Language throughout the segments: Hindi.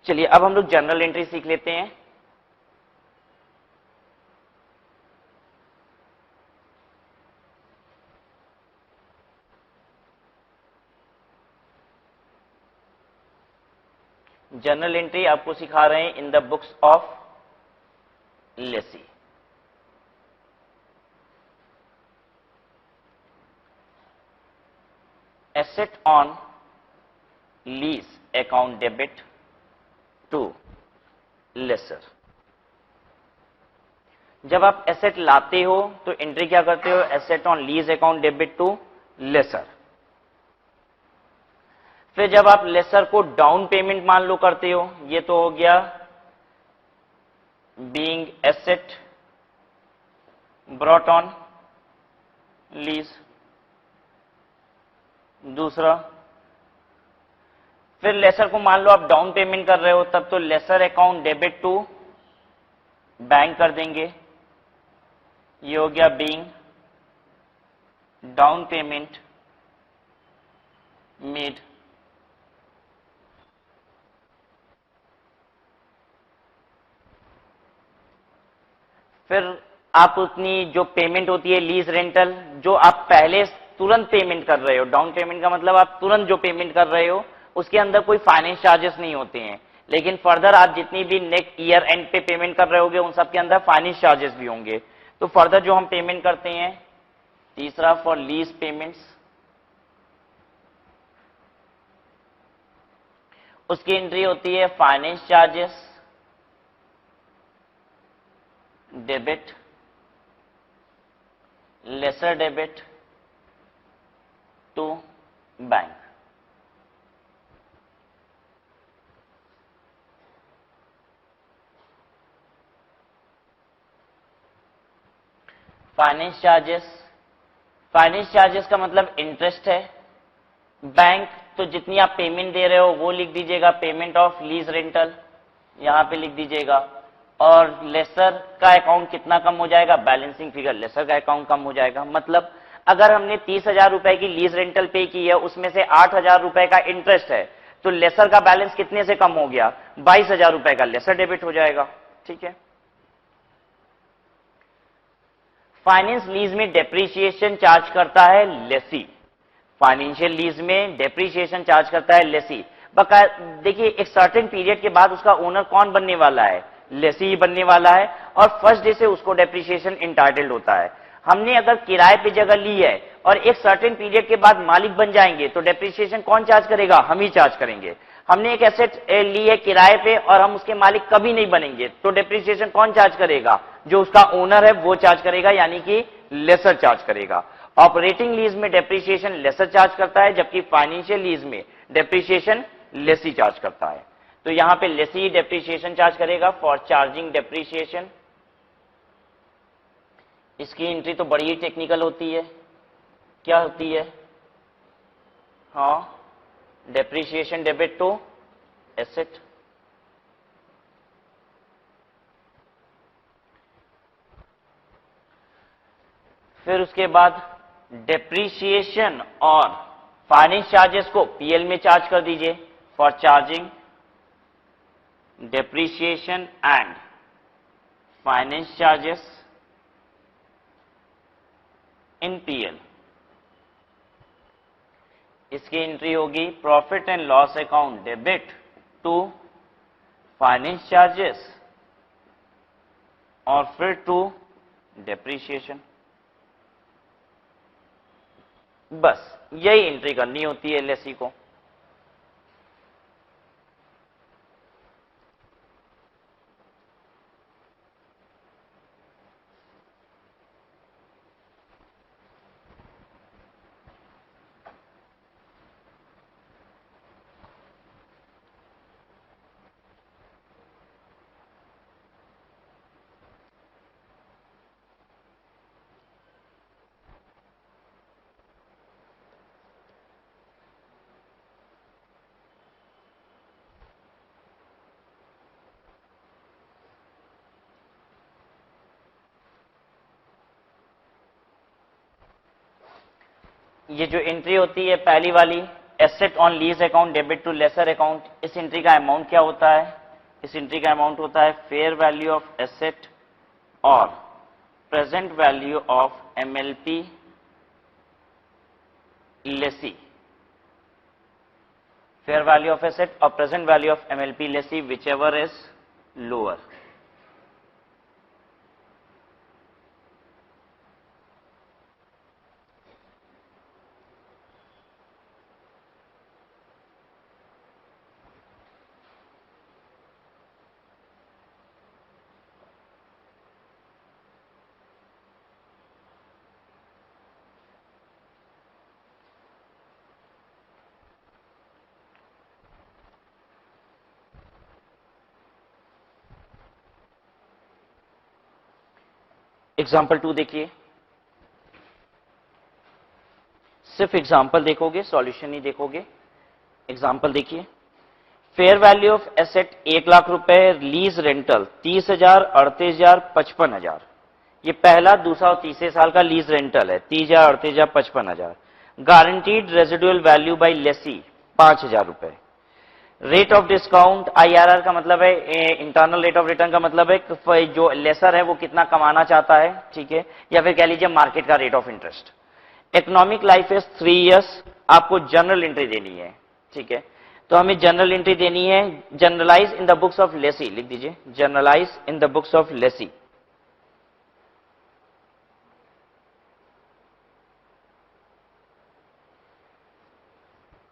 चलिए अब हम लोग जर्नल एंट्री सीख लेते हैं। जर्नल एंट्री आपको सिखा रहे हैं in the books of lessee. Asset on lease account debit to lessor. जब आप एसेट लाते हो तो एंट्री क्या करते हो? Asset on lease account debit to lessor. फिर जब आप लेसर को डाउन पेमेंट मान लो करते हो, ये तो हो गया being asset brought on lease. दूसरा, फिर लेसर को मान लो आप डाउन पेमेंट कर रहे हो, तब तो lessor account debit to bank कर देंगे, ये हो गया बीइंग डाउन पेमेंट मेड। फिर आप उतनी जो पेमेंट होती है लीज रेंटल, जो आप पहले तुरंत पेमेंट कर रहे हो, डाउन पेमेंट का मतलब आप तुरंत जो पेमेंट कर रहे हो उसके अंदर कोई फाइनेंस चार्जेस नहीं होते हैं, लेकिन फर्दर आप जितनी भी नेक्स्ट ईयर एंड पे पेमेंट कर रहे होगे उन सब के अंदर फाइनेंस चार्जेस भी होंगे। तो फर्दर जो हम पेमेंट करते हैं, तीसरा फॉर लीज पेमेंट्स, उसकी एंट्री होती है finance charges debit lessor debit to bank. Finance charges, finance charges का मतलब इंटरेस्ट है। बैंक तो जितनी आप पेमेंट दे रहे हो वो लिख दीजिएगा, पेमेंट ऑफ लीज रेंटल यहां पे लिख दीजिएगा। और लेसर का अकाउंट कितना कम हो जाएगा? बैलेंसिंग फिगर लेसर का अकाउंट कम हो जाएगा। मतलब अगर हमने 30,000 रुपए की लीज रेंटल पे की है, उसमें से 8,000 रुपए का इंटरेस्ट है, तो लेसर का बैलेंस कितने से कम हो गया? 22,000 रुपए का लेसर डेबिट हो जाएगा। ठीक है। फाइनेंस लीज में डेप्रीशिएशन चार्ज करता है लेसी, फाइनेंशियल लीज में डेप्रीशिएशन चार्ज करता है लेसी। देखिए एक सर्टेन पीरियड के बाद उसका ओनर कौन बनने वाला है? लेसी ही बनने वाला है, और फर्स्ट डे से उसको डेप्रीशिएशन इंटाइटल्ड होता है। हमने अगर किराए पे जगह ली है और एक सर्टेन पीरियड के बाद मालिक बन जाएंगे तो डेप्रीशिएशन कौन चार्ज करेगा? हम ही चार्ज करेंगे। हमने एक एसेट ली है किराए पे और हम उसके मालिक कभी नहीं बनेंगे, तो डेप्रीशिएशन कौन चार्ज करेगा? जो उसका ओनर है वो चार्ज करेगा, यानी कि लेसर चार्ज करेगा। ऑपरेटिंग लीज में डेप्रीशिएशन लेसर चार्ज करता है, जबकि फाइनेंशियल लीज में डेप्रीशिएशन लेसी चार्ज करता है। तो यहां पे लेसी डेप्रीशिएशन चार्ज करेगा फॉर चार्जिंग डेप्रीशिएशन। इसकी एंट्री तो बड़ी ही टेक्निकल होती है। क्या होती है? हाँ, डेप्रीशिएशन डेबिट टू एसेट। फिर उसके बाद डेप्रीशिएशन और फाइनेंस चार्जेस को पीएल में चार्ज कर दीजिए for charging depreciation and finance charges in PL. इसकी एंट्री होगी profit and loss account debit to finance charges और फिर टू डेप्रीशिएशन। बस यही एंट्री करनी होती है एलएसी को। ये जो एंट्री होती है पहली वाली, asset on lease account debit to lessor account, इस एंट्री का अमाउंट क्या होता है? इस एंट्री का अमाउंट होता है फेयर वैल्यू ऑफ एसेट और present value of MLP lessee, fair value of asset or present value of MLP lessee, whichever is lower. Example 2 देखिए, सिर्फ एग्जाम्पल देखोगे, सॉल्यूशन नहीं देखोगे। एग्जाम्पल देखिए, फेयर वैल्यू ऑफ एसेट 1,00,000 रुपए, लीज रेंटल 30,000, 38,000, 55,000। ये पहला, दूसरा और तीसरे साल का लीज रेंटल है, 30,000, 38,000, 55,000। Guaranteed residual value by lessee 5,000 रुपए। रेट ऑफ डिस्काउंट आईआरआर का मतलब है, इंटरनल रेट ऑफ रिटर्न का मतलब है कि जो लेसर है वो कितना कमाना चाहता है, ठीक है, या फिर कह लीजिए मार्केट का rate of interest. Economic life is 3 years, आपको जनरल एंट्री देनी है, ठीक है। तो हमें जनरल एंट्री देनी है, journalise in the books of lessee, लिख दीजिए journalise in the books of lessee.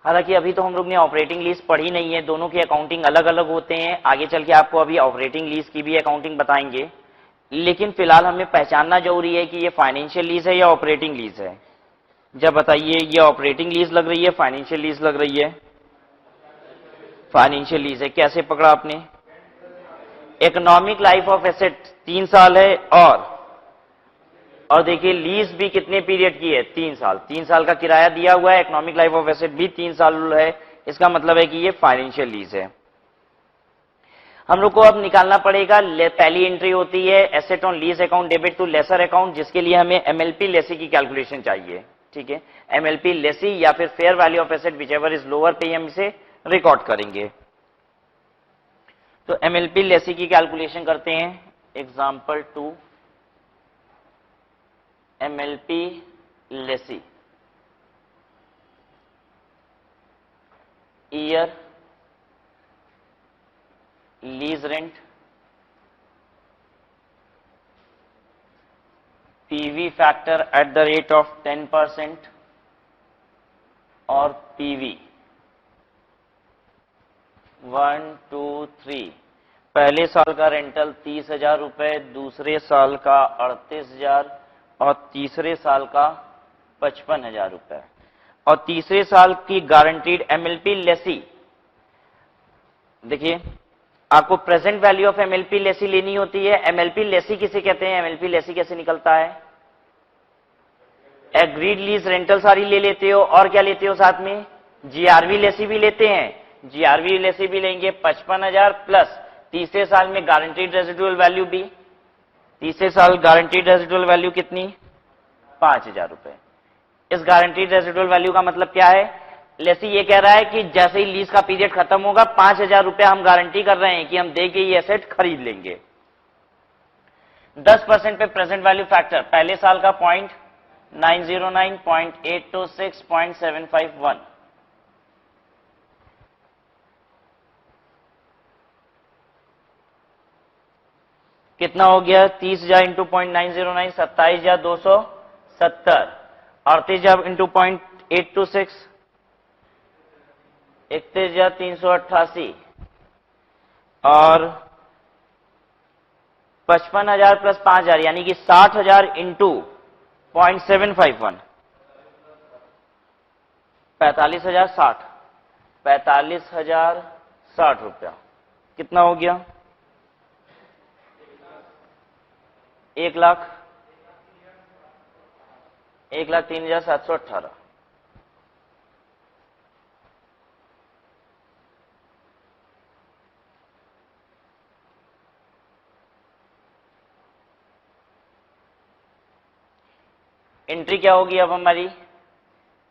हालांकि अभी तो हम लोग ने ऑपरेटिंग लीज पढ़ी नहीं है, दोनों की अकाउंटिंग अलग अलग होते हैं, आगे चल के आपको अभी ऑपरेटिंग लीज की भी अकाउंटिंग बताएंगे। लेकिन फिलहाल हमें पहचानना जरूरी है कि ये फाइनेंशियल लीज है या ऑपरेटिंग लीज है। जब बताइए, ये ऑपरेटिंग लीज लग रही है, फाइनेंशियल लीज लग रही है? फाइनेंशियल लीज है। कैसे पकड़ा आपने? इकोनॉमिक लाइफ ऑफ एसेट 3 साल है, और देखिए लीज भी कितने पीरियड की है? 3 साल। 3 साल का किराया दिया हुआ है, इकोनॉमिक लाइफ ऑफ एसेट भी 3 साल है, इसका मतलब है कि ये फाइनेंशियल लीज है। हम लोग को अब निकालना पड़ेगा, पहली एंट्री होती है asset on lease account debit to lessor account, जिसके लिए हमें एमएलपी लेसी की कैलकुलेशन चाहिए, ठीक है। एमएलपी लेसी या फिर fair value of asset whichever is lower पे हम इसे रिकॉर्ड करेंगे। तो एमएलपी लेसी की कैलकुलेशन करते हैं। Example 2, MLP Lesi, year, lease rent, PV factor at the rate of 10% और पीवी 1, 2, 3। पहले साल का रेंटल 30,000 रुपए, दूसरे साल का 38,000 और तीसरे साल का 55,000 रुपए। और तीसरे साल की गारंटीड एमएलपी लेसी, देखिए आपको present value of MLP Lesi लेनी होती है। एमएलपी लेसी किसे कहते हैं? एमएलपी लेसी कैसे निकलता है? एग्रीड लीज रेंटल सारी ले लेते हो, और क्या लेते हो साथ में? जीआरवी लेसी भी लेते हैं। जीआरवी लेसी भी लेंगे 55,000 प्लस तीसरे साल में गारंटीड रेजिडुअल वैल्यू भी। तीसरे साल गारंटीड रेजिडुअल वैल्यू कितनी? 5,000 रुपए। इस गारंटीड रेजिडुअल वैल्यू का मतलब क्या है? लेसी ये कह रहा है कि जैसे ही लीज का पीरियड खत्म होगा 5,000 रुपए हम गारंटी कर रहे हैं कि हम देके ये एसेट खरीद लेंगे। 10% पे प्रेजेंट वैल्यू फैक्टर, पहले साल का 0.909, 0.826, 0.751। कितना हो गया? 30,000 इंटू 0.909, 27,270। 38,000 इंटू 0.826, 31,388। और 55,000 प्लस 5,000 यानी कि 60,000 इंटू 0.751, 45,060, 45,060 रुपया। कितना हो गया? 1,03,718। एंट्री क्या होगी अब हमारी?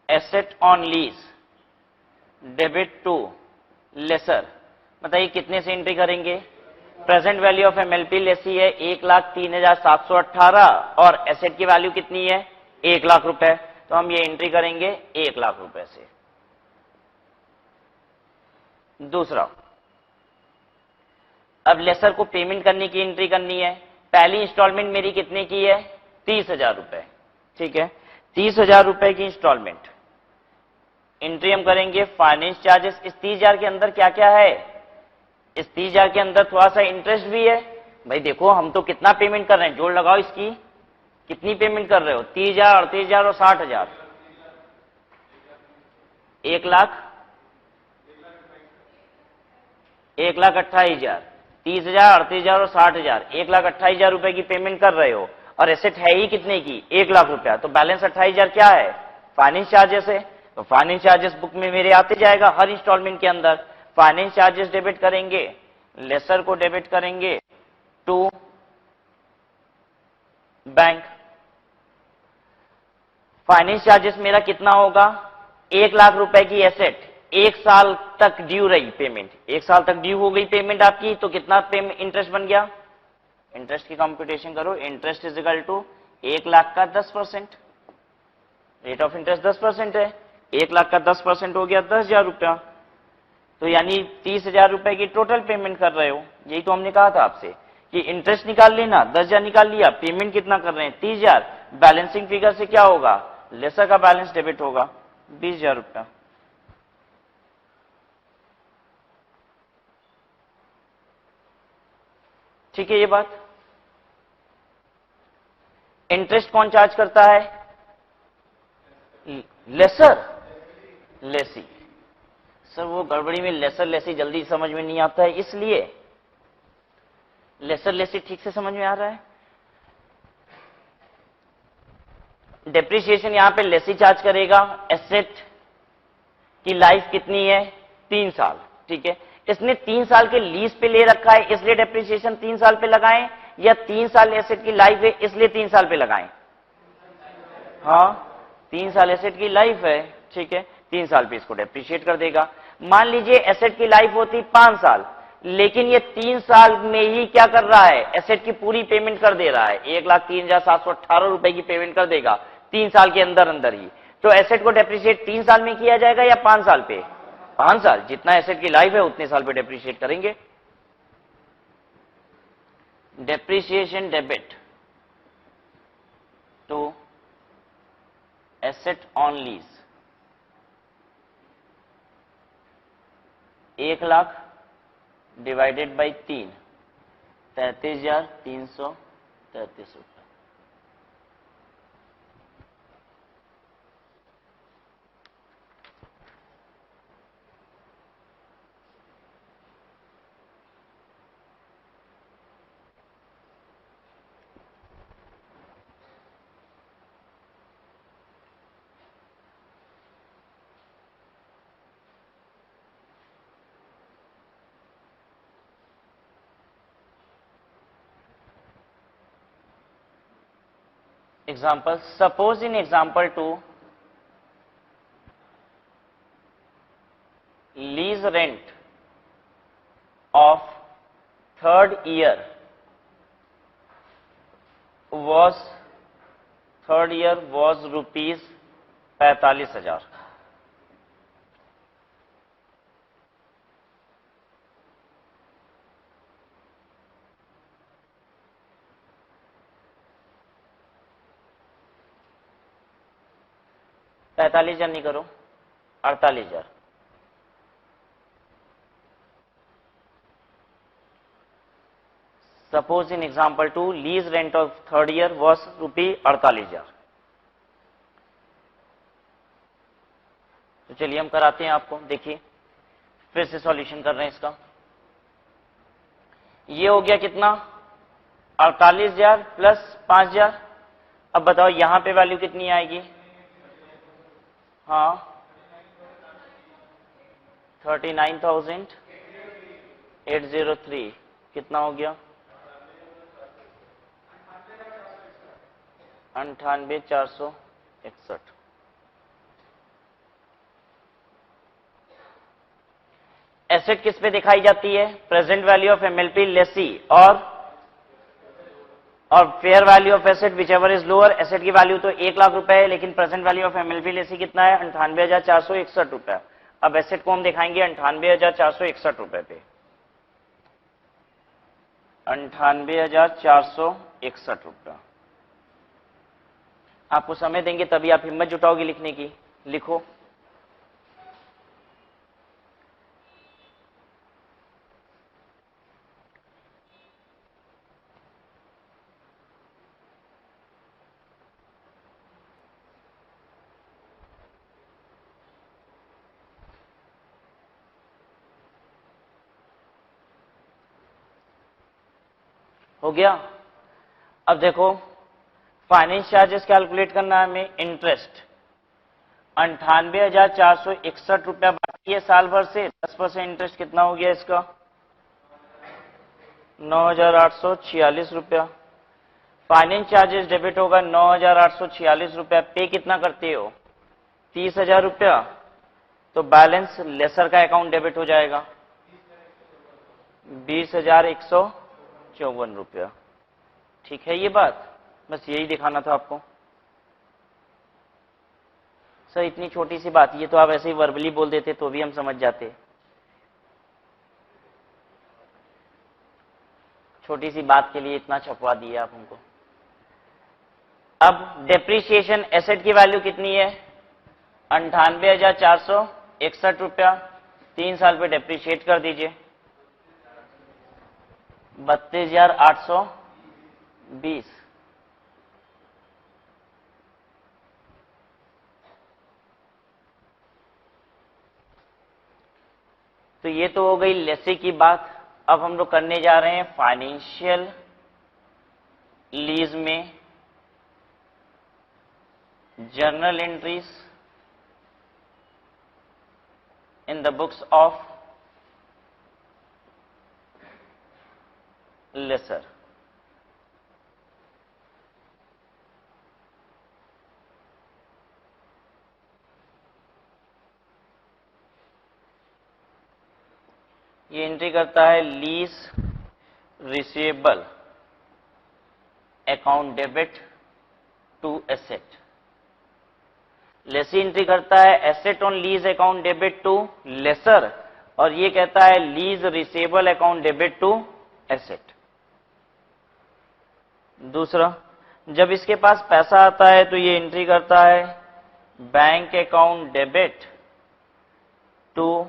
Asset on lease debit to lessor, बताइए कितने से एंट्री करेंगे? Present value of MLP lessee है 1,03,718 और एसेट की वैल्यू कितनी है? 1 लाख रुपए। तो हम ये एंट्री करेंगे 1 लाख रुपए से। दूसरा, अब लेसर को पेमेंट करने की एंट्री करनी है। पहली इंस्टॉलमेंट मेरी कितने की है? 30,000 रुपए, ठीक है, 30,000 रुपए की इंस्टॉलमेंट। एंट्री हम करेंगे फाइनेंस चार्जेस। इस 30,000 के अंदर क्या क्या है? इस 30,000 के अंदर थोड़ा सा इंटरेस्ट भी है। भाई देखो हम तो कितना पेमेंट कर रहे हैं, जोड़ लगाओ इसकी, कितनी पेमेंट कर रहे हो? 30,000, 38,000 और 60,000, 1,28,000, 30,000, 38,000 और 60,000, 1,28,000 रुपए की पेमेंट कर रहे हो और एसेट है ही कितने की? 1 लाख रुपया। तो बैलेंस 28,000 क्या है? फाइनेंस चार्जेस है। तो फाइनेंस चार्जेस बुक में मेरे आते जाएगा हर इंस्टॉलमेंट के अंदर। फाइनेंस चार्जेस डेबिट करेंगे, लेसर को डेबिट करेंगे टू बैंक। फाइनेंस चार्जेस मेरा कितना होगा? 1 लाख रुपए की एसेट, 1 साल तक ड्यू रही पेमेंट, 1 साल तक ड्यू हो गई पेमेंट आपकी, तो कितना पेमेंट इंटरेस्ट बन गया? इंटरेस्ट की कंप्यूटेशन करो, interest is equal to 1 lakh का 10%, रेट ऑफ इंटरेस्ट 10% है, 1 लाख का 10% हो गया 10,000 रुपया। तो यानी 30,000 रुपए की टोटल पेमेंट कर रहे हो। यही तो हमने कहा था आपसे कि इंटरेस्ट निकाल लेना, 10,000 निकाल लिया, पेमेंट कितना कर रहे हैं? 30,000। बैलेंसिंग फिगर से क्या होगा? लेसर का बैलेंस डेबिट होगा 20,000 रुपया। ठीक है, ये बात। इंटरेस्ट कौन चार्ज करता है? लेसर, लेसी। सर वो गड़बड़ी में लेसर लेसी जल्दी समझ में नहीं आता है, इसलिए लेसर लेसी ठीक से समझ में आ रहा है। डेप्रिसिएशन यहां पे लेसी चार्ज करेगा। एसेट की लाइफ कितनी है? 3 साल, ठीक है। इसने 3 साल के लीज पे ले रखा है इसलिए डेप्रिसिएशन 3 साल पे लगाएं, या 3 साल एसेट की लाइफ है इसलिए 3 साल पे लगाएं? हाँ, 3 साल एसेट की लाइफ है, ठीक है, 3 साल पे इसको डेप्रिशिएट कर देगा। मान लीजिए एसेट की लाइफ होती 5 साल, लेकिन ये 3 साल में ही क्या कर रहा है? एसेट की पूरी पेमेंट कर दे रहा है, 1,03,718 रुपए की पेमेंट कर देगा 3 साल के अंदर अंदर ही। तो एसेट को डेप्रिशिएट 3 साल में किया जाएगा या 5 साल पे? 5 साल। जितना एसेट की लाइफ है उतने साल पे डेप्रिशिएट करेंगे। Depreciation debit to asset on lease, 1 lakh divided by 3, 33,333 रुपए। Example, suppose in example 2, lease rent of 3rd year was rupees 45,000। पैंतालीस हजार नहीं करो, 48,000। Suppose in example 2, lease rent of 3rd year was ₹48,000। तो चलिए हम कराते हैं आपको, देखिए फिर से सॉल्यूशन कर रहे हैं इसका। ये हो गया कितना? 48,000 प्लस 5,000। अब बताओ यहां पे वैल्यू कितनी आएगी? हाँ, 39,803। कितना हो गया? 98,461। एसेट किस पे दिखाई जाती है? Present value of MLP lessee और fair value of asset whichever is lower. Asset की वैल्यू तो 1,00,000 रुपए है, लेकिन present value of MLP lessee कितना है? 98,461 रुपए। अब एसेट को हम दिखाएंगे 98,461 रुपए पे, 98,461 रुपया। आपको समय देंगे तभी आप हिम्मत जुटाओगे लिखने की। लिखो। हो गया? अब देखो, फाइनेंस चार्जेस कैलकुलेट करना है हमें। इंटरेस्ट 98,461 रुपया बाकी है साल भर से। 10% इंटरेस्ट कितना हो गया इसका? 9,846 रुपया। फाइनेंस चार्जेस डेबिट होगा 9,846 रुपया। पे कितना करते हो? 30,000 रुपया। तो बैलेंस लेसर का अकाउंट डेबिट हो जाएगा 20,154 रुपया। ठीक है ये बात? बस यही दिखाना था आपको। सर इतनी छोटी सी बात, ये तो आप ऐसे ही वर्बली बोल देते तो भी हम समझ जाते। छोटी सी बात के लिए इतना छपवा दिया आप हमको। अब डेप्रीशिएशन एसेट की वैल्यू कितनी है? 98,461 रुपया। 3 साल पे डेप्रीशिएट कर दीजिए 32,820। तो ये तो हो गई लेसे की बात। अब हम लोग करने जा रहे हैं फाइनेंशियल लीज में journal entries in the books of lessor. ये एंट्री करता है lease receivable account debit to asset. Lessee entry करता है asset on lease account debit to lessor, और ये कहता है lease receivable account debit to asset. दूसरा, जब इसके पास पैसा आता है तो ये एंट्री करता है bank account debit to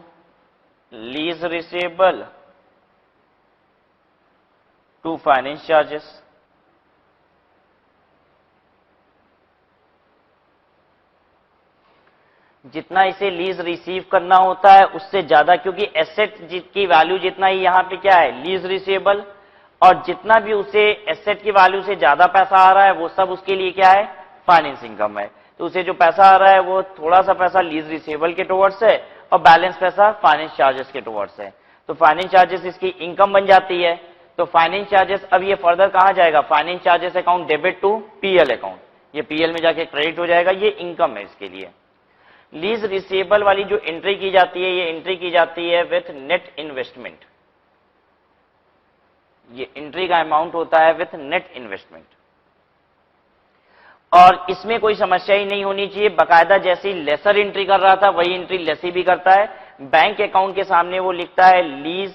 lease receivable to finance charges. जितना इसे लीज रिसीव करना होता है उससे ज्यादा, क्योंकि एसेट की वैल्यू जितना ही यहां पे क्या है? लीज रिसीवेबल, और जितना भी उसे एसेट की वैल्यू से ज्यादा पैसा आ रहा है वो सब उसके लिए क्या है? फाइनेंस इनकम है। तो उसे जो पैसा आ रहा है वो थोड़ा सा पैसा लीज रिसीवेबल के टुवर्ड्स है और बैलेंस पैसा फाइनेंस चार्जेस के टुवर्ड्स है। तो फाइनेंस चार्जेस इसकी इनकम बन जाती है। तो फाइनेंस चार्जेस अब ये फर्दर कहां जाएगा? Finance charges account debit to PL account. ये पीएल में जाके क्रेडिट हो जाएगा, ये इनकम है इसके लिए। लीज रिसीवेबल वाली जो एंट्री की जाती है, ये एंट्री की जाती है विथ नेट इन्वेस्टमेंट। ये एंट्री का अमाउंट होता है विथ नेट इन्वेस्टमेंट, और इसमें कोई समस्या ही नहीं होनी चाहिए। बकायदा जैसी लेसर एंट्री कर रहा था वही एंट्री लेसी भी करता है। बैंक अकाउंट के सामने वो लिखता है लीज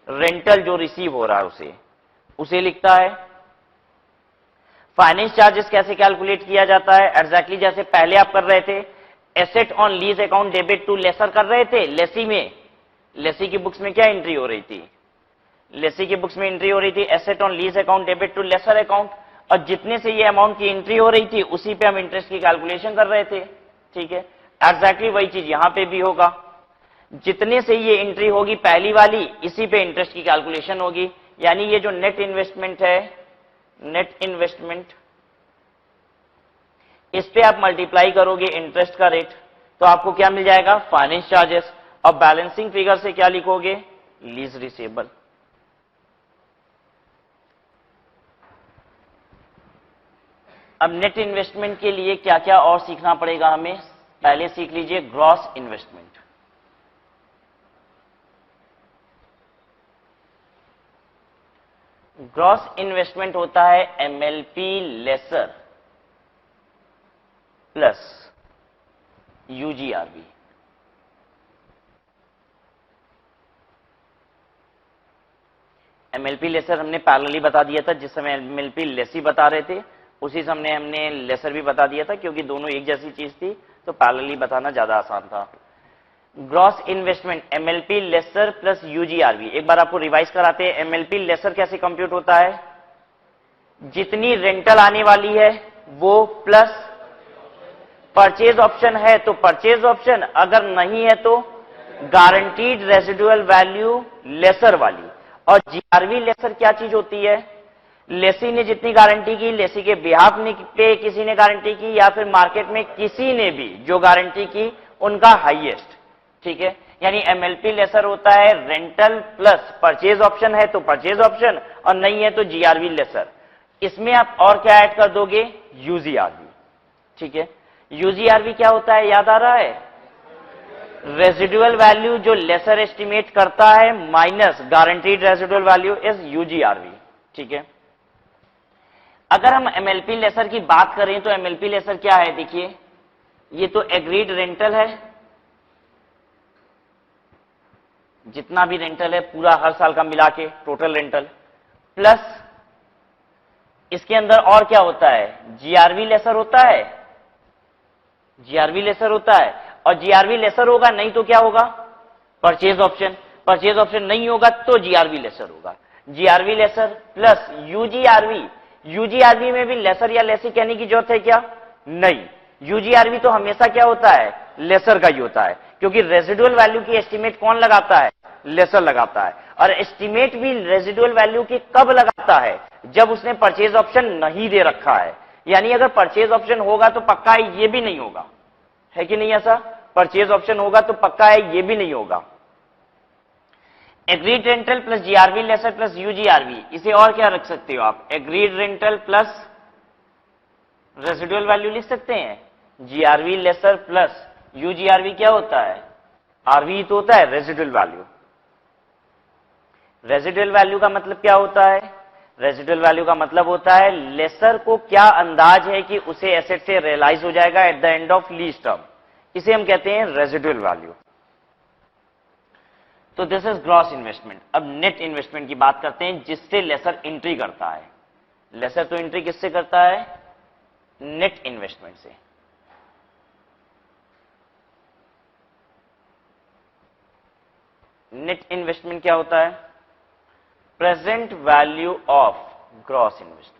रेंटल जो रिसीव हो रहा है उसे लिखता है। फाइनेंस चार्जेस कैसे कैलकुलेट किया जाता है? एग्जैक्टली जैसे पहले आप कर रहे थे, asset on lease account debit to lessor कर रहे थे। लेसी में, लेसी की बुक्स में क्या एंट्री हो रही थी? लेसी की बुक्स में एंट्री हो रही थी asset on lease account debit to lessor account, और जितने से ये अमाउंट की एंट्री हो रही थी उसी पे हम इंटरेस्ट की कैलकुलेशन कर रहे थे। ठीक है, एग्जैक्टली वही चीज यहां पे भी होगा। जितने से ये एंट्री होगी पहली वाली, इसी पे इंटरेस्ट की कैलकुलेशन होगी। यानी ये जो नेट इन्वेस्टमेंट है, नेट इन्वेस्टमेंट, इस पे आप मल्टीप्लाई करोगे इंटरेस्ट का रेट, तो आपको क्या मिल जाएगा? Finance charges. और बैलेंसिंग फिगर से क्या लिखोगे? Lease receivable. अब नेट इन्वेस्टमेंट के लिए क्या क्या और सीखना पड़ेगा हमें? पहले सीख लीजिए ग्रॉस इन्वेस्टमेंट। ग्रॉस इन्वेस्टमेंट होता है MLP lessor plus UGRV. MLP lessor हमने पैरेलली बता दिया था, जिस समय एमएलपी लेसी बता रहे थे उसी समय हमने लेसर भी बता दिया था, क्योंकि दोनों एक जैसी चीज थी तो पैरेलली बताना ज्यादा आसान था। Gross investment MLP lessor plus UGRV. एक बार आपको रिवाइज कराते हैं, एमएलपी लेसर कैसे कंप्यूट होता है? जितनी रेंटल आने वाली है वो प्लस परचेज ऑप्शन है तो परचेज ऑप्शन, अगर नहीं है तो गारंटीड रेजिडुअल वैल्यू लेसर वाली। और जीआरवी लेसर क्या चीज होती है? लेसी ने जितनी गारंटी की, लेसी के बिहाफ पे किसी ने गारंटी की या फिर मार्केट में किसी ने भी जो गारंटी की उनका हाईएस्ट। ठीक है, यानी एमएलपी लेसर होता है रेंटल प्लस परचेज ऑप्शन है तो परचेज ऑप्शन, और नहीं है तो जीआरवी लेसर। इसमें आप और क्या ऐड कर दोगे? यूजीआरवी। ठीक है, यूजीआरवी क्या होता है याद आ रहा है? रेजिडुअल वैल्यू जो लेसर एस्टिमेट करता है minus guaranteed residual value is UGRV. ठीक है, अगर हम एमएलपी लेसर की बात करें तो एमएलपी लेसर क्या है? देखिए, ये तो एग्रीड रेंटल है, जितना भी रेंटल है पूरा हर साल का मिला के टोटल रेंटल, प्लस इसके अंदर और क्या होता है? जीआरवी लेसर होता है, जीआरवी लेसर होता है। और जीआरवी लेसर होगा, नहीं तो क्या होगा? Purchase option. परचेज ऑप्शन नहीं होगा तो जीआरवी लेसर होगा। GRV lessor plus UGRV. UGRV में भी लेसर या लेसी कहने की जरूरत है क्या? नहीं, यूजीआरवी तो हमेशा क्या होता है? लेसर का ही होता है, क्योंकि रेजिडुअल वैल्यू की एस्टिमेट कौन लगाता है? लेसर लगाता है। और एस्टिमेट भी रेजिडुअल वैल्यू की कब लगाता है? जब उसने परचेज ऑप्शन नहीं दे रखा है। यानी अगर परचेज ऑप्शन होगा तो पक्का है ये भी नहीं होगा, है कि नहीं? ऐसा परचेज ऑप्शन होगा तो पक्का है ये भी नहीं होगा। Agreed rental plus GRV lessor plus UGRV, इसे और क्या रख सकते हो आप? Agreed rental plus residual value लिख सकते हैं। जीआरवी लेसर प्लस यूजीआरवी क्या होता है? आरवी तो होता है रेजिडुअल वैल्यू। रेजिडुअल वैल्यू का मतलब क्या होता है? रेजिडुअल वैल्यू का मतलब होता है लेसर को क्या अंदाज है कि उसे एसेट से रियलाइज हो जाएगा eight the end of lease term, इसे हम कहते हैं रेजिडुअल वैल्यू। तो दिस इज ग्रॉस इन्वेस्टमेंट। अब नेट इन्वेस्टमेंट की बात करते हैं, जिससे लेसर एंट्री करता है। लेसर तो एंट्री किससे करता है? नेट इन्वेस्टमेंट से। नेट इन्वेस्टमेंट क्या होता है? Present value of gross investment.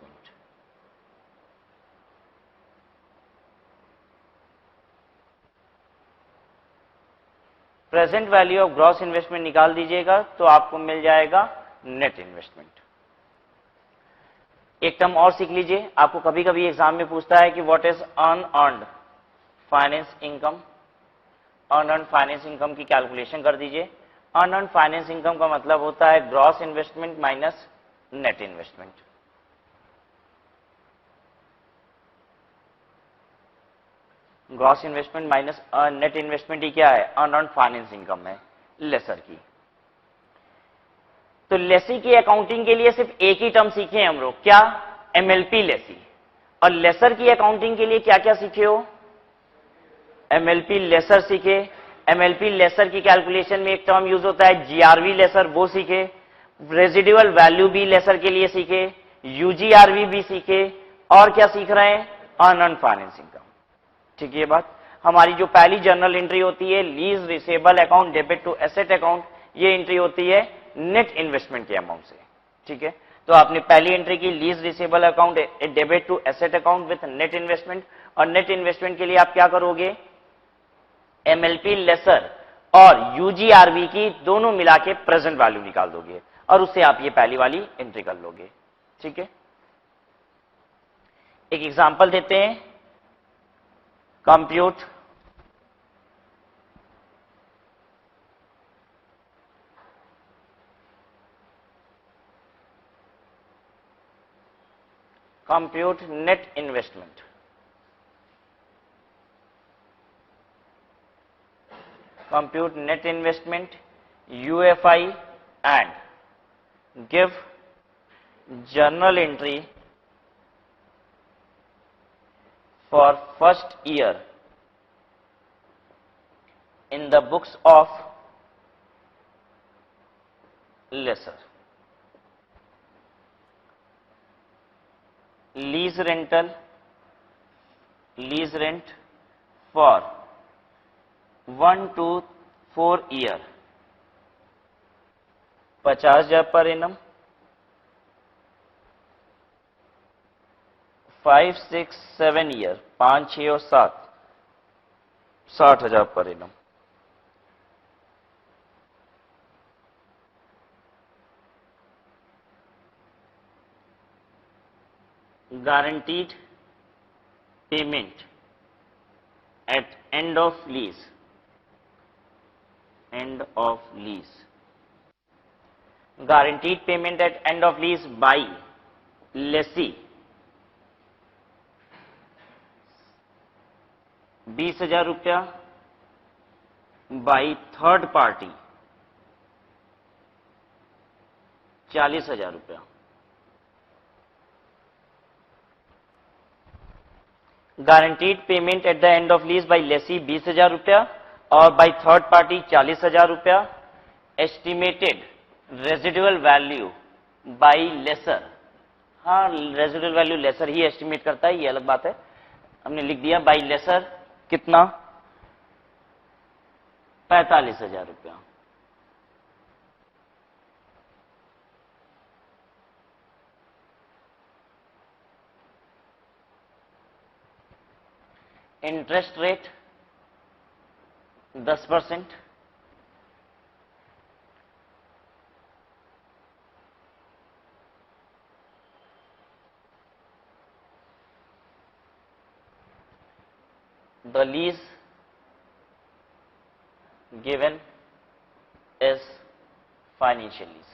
Present value of gross investment निकाल दीजिएगा तो आपको मिल जाएगा नेट इन्वेस्टमेंट। एक टर्म और सीख लीजिए, आपको कभी कभी एग्जाम में पूछता है कि what is unearned finance income. Unearned finance income की कैलकुलेशन कर दीजिए। अनअर्न्ड फाइनेंस इनकम का मतलब होता है gross investment minus net investment. Gross investment minus net investment ही क्या है? अनअर्न्ड फाइनेंस इनकम है लेसर की। तो लेसी की अकाउंटिंग के लिए सिर्फ एक ही टर्म सीखे हैं हम लोग, क्या? MLP lessee. और लेसर की अकाउंटिंग के लिए क्या क्या सीखे हो? एमएलपी लेसर सीखे। एमएलपी लेसर की कैलकुलेशन में एक टर्म यूज होता है जीआरवी लेसर, वो सीखे। रेजिडुअल वैल्यू भी लेसर के लिए सीखे। यूजीआरवी भी सीखे। और क्या सीख रहे हैं? Unearned finance income. ठीक है, ये बात। हमारी जो पहली जर्नल एंट्री होती है lease receivable account debit to asset account, ये एंट्री होती है नेट इन्वेस्टमेंट के अमाउंट से। ठीक है, तो आपने पहली एंट्री की lease receivable account debit to asset account with net investment. और नेट इन्वेस्टमेंट के लिए आप क्या करोगे? एमएलपी लेसर और यूजीआरवी की दोनों मिला के प्रेजेंट वैल्यू निकाल दोगे और उससे आप ये पहली वाली एंट्री कर लोगे। ठीक है, एक एग्जांपल देते हैं। Compute net investment. Compute net investment UFI and give journal entry for first year in the books of lessor. Lease rent for 1 to 4 year 50,000 per annum, 5, 6, 7 year 5, 6 और 7 60,000 पर annum. Guaranteed payment at end of lease. Guaranteed payment at end of lease by lessee 20,000 रुपया, by third party 40,000 रुपया. Guaranteed payment at the end of lease by lessee 20,000 रुपया और बाय थर्ड पार्टी 40,000 रुपया. Estimated residual value by lessor, हाँ रेजिडुअल वैल्यू लेसर ही एस्टिमेट करता है, ये अलग बात है, हमने लिख दिया बाय लेसर कितना 45,000 रुपया. Interest rate 10%. The lease given is financial lease.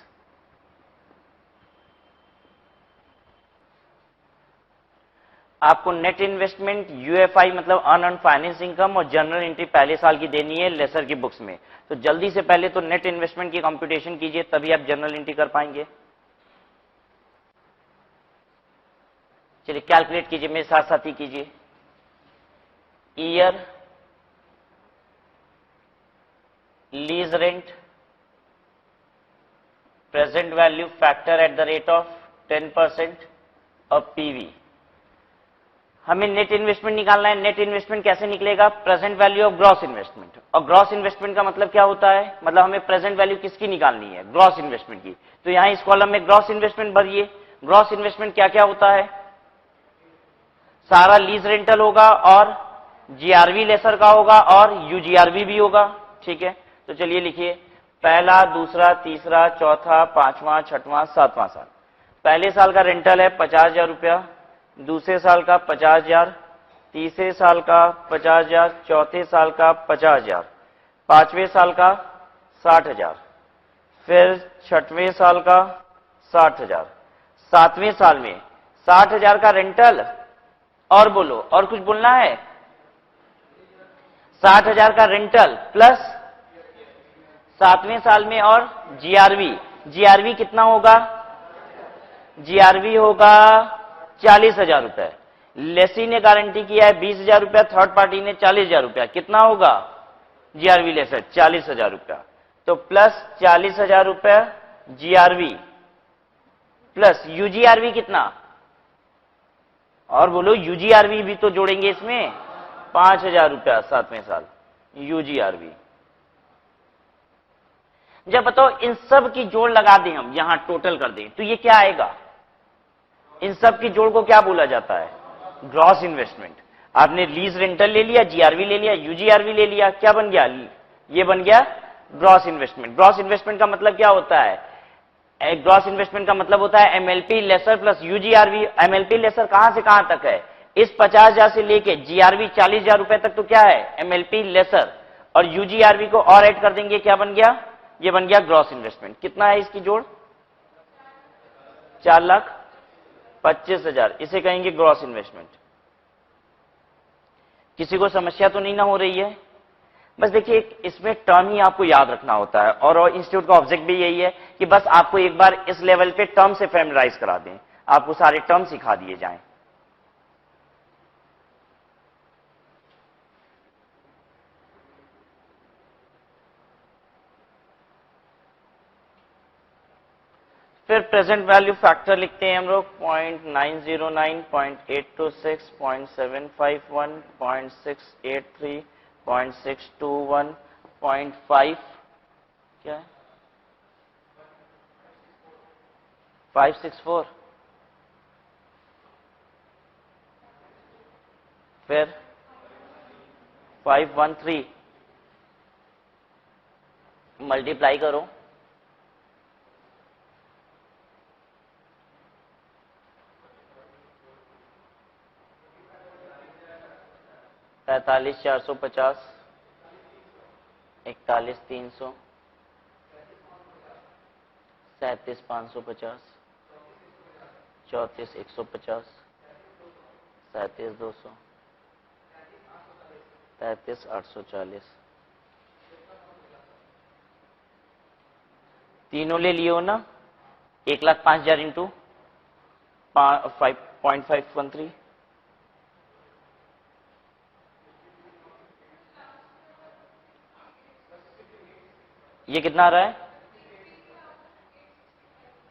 आपको नेट इन्वेस्टमेंट यूएफआई मतलब अनअर्न फाइनेंस इनकम और जनरल एंट्री पहले साल की देनी है लेसर की बुक्स में. तो जल्दी से पहले तो नेट इन्वेस्टमेंट की कंप्यूटेशन कीजिए, तभी आप जनरल एंट्री कर पाएंगे. चलिए कैलकुलेट कीजिए, मेरे साथ साथ ही कीजिए. Year lease rent present value factor at the rate of 10% और पीवी. हमें नेट इन्वेस्टमेंट निकालना है. नेट इन्वेस्टमेंट कैसे निकलेगा? Present value of gross investment. और ग्रॉस इन्वेस्टमेंट का मतलब क्या होता है? मतलब हमें प्रेजेंट वैल्यू किसकी निकालनी है? ग्रॉस इन्वेस्टमेंट की. तो यहां इस कॉलम में ग्रॉस इन्वेस्टमेंट भरिए. ग्रॉस इन्वेस्टमेंट क्या क्या होता है? सारा लीज रेंटल होगा और जीआरवी लेसर का होगा और यूजीआरवी भी होगा. ठीक है, तो चलिए लिखिए पहला, दूसरा, तीसरा, चौथा, पांचवा, छठवां, सातवां साल. पहले साल का रेंटल है 50,000 रुपया, दूसरे साल का 50,000, तीसरे साल का 50,000, चौथे साल का 50,000, पांचवें साल का 60,000, फिर छठवें साल का 60,000, सातवें साल में 60,000 का रेंटल. और बोलो, और कुछ बोलना है? 60,000 का रेंटल प्लस सातवें साल में और जीआरवी. जीआरवी कितना होगा? जीआरवी होगा 40,000 रुपए. लेसी ने गारंटी किया है 20,000 रुपया, थर्ड पार्टी ने 40,000 रुपया. कितना होगा जीआरवी लेसर? 40,000 रुपया. तो प्लस 40,000 रुपया जीआरवी प्लस यूजीआरवी कितना? और बोलो यूजीआरवी भी तो जोड़ेंगे इसमें. 5,000 रुपया सातवें साल यूजीआरवी. जब बताओ इन सब की जोड़ लगा दें, हम यहां टोटल कर दें, तो ये क्या आएगा? इन सब की जोड़ को क्या बोला जाता है? Gross investment. आपने लीज रेंटल ले लिया, जीआरवी ले लिया, यूजीआरवी ले लिया, क्या बन गया? ये बन गया ग्रॉस इन्वेस्टमेंट. ग्रॉस इन्वेस्टमेंट का मतलब क्या होता है? ग्रॉस इन्वेस्टमेंट का मतलब होता है MLP lessor plus UGRV. MLP lessor कहां से कहां तक है? इस 50,000 से लेके जीआरवी 40,000 रुपए तक तो क्या है? MLP laser. और यूजीआरवी को और ऐड कर देंगे, क्या बन गया? ये बन गया ग्रॉस इन्वेस्टमेंट. कितना है इसकी जोड़? 4,25,000. इसे कहेंगे ग्रॉस इन्वेस्टमेंट. किसी को समस्या तो नहीं ना हो रही है? बस देखिए इसमें टर्म ही आपको याद रखना होता है, और इंस्टीट्यूट का ऑब्जेक्ट भी यही है कि बस आपको एक बार इस लेवल पे टर्म से फैमिलाइज करा दें, आपको सारे टर्म सिखा दिए जाएं। फिर प्रेजेंट वैल्यू फैक्टर लिखते हैं हम लोग 0.909, 0.826, 0.751, 0.683, 0.621, 0.5 क्या है 564, फिर 513, मल्टीप्लाई करो, पैंतालीस 450, 41 300, 37 550, 34 150, 37 200, 33 840। तीनों ले लियो ना, 1,05,000 इंटू 5.513, ये कितना आ रहा है?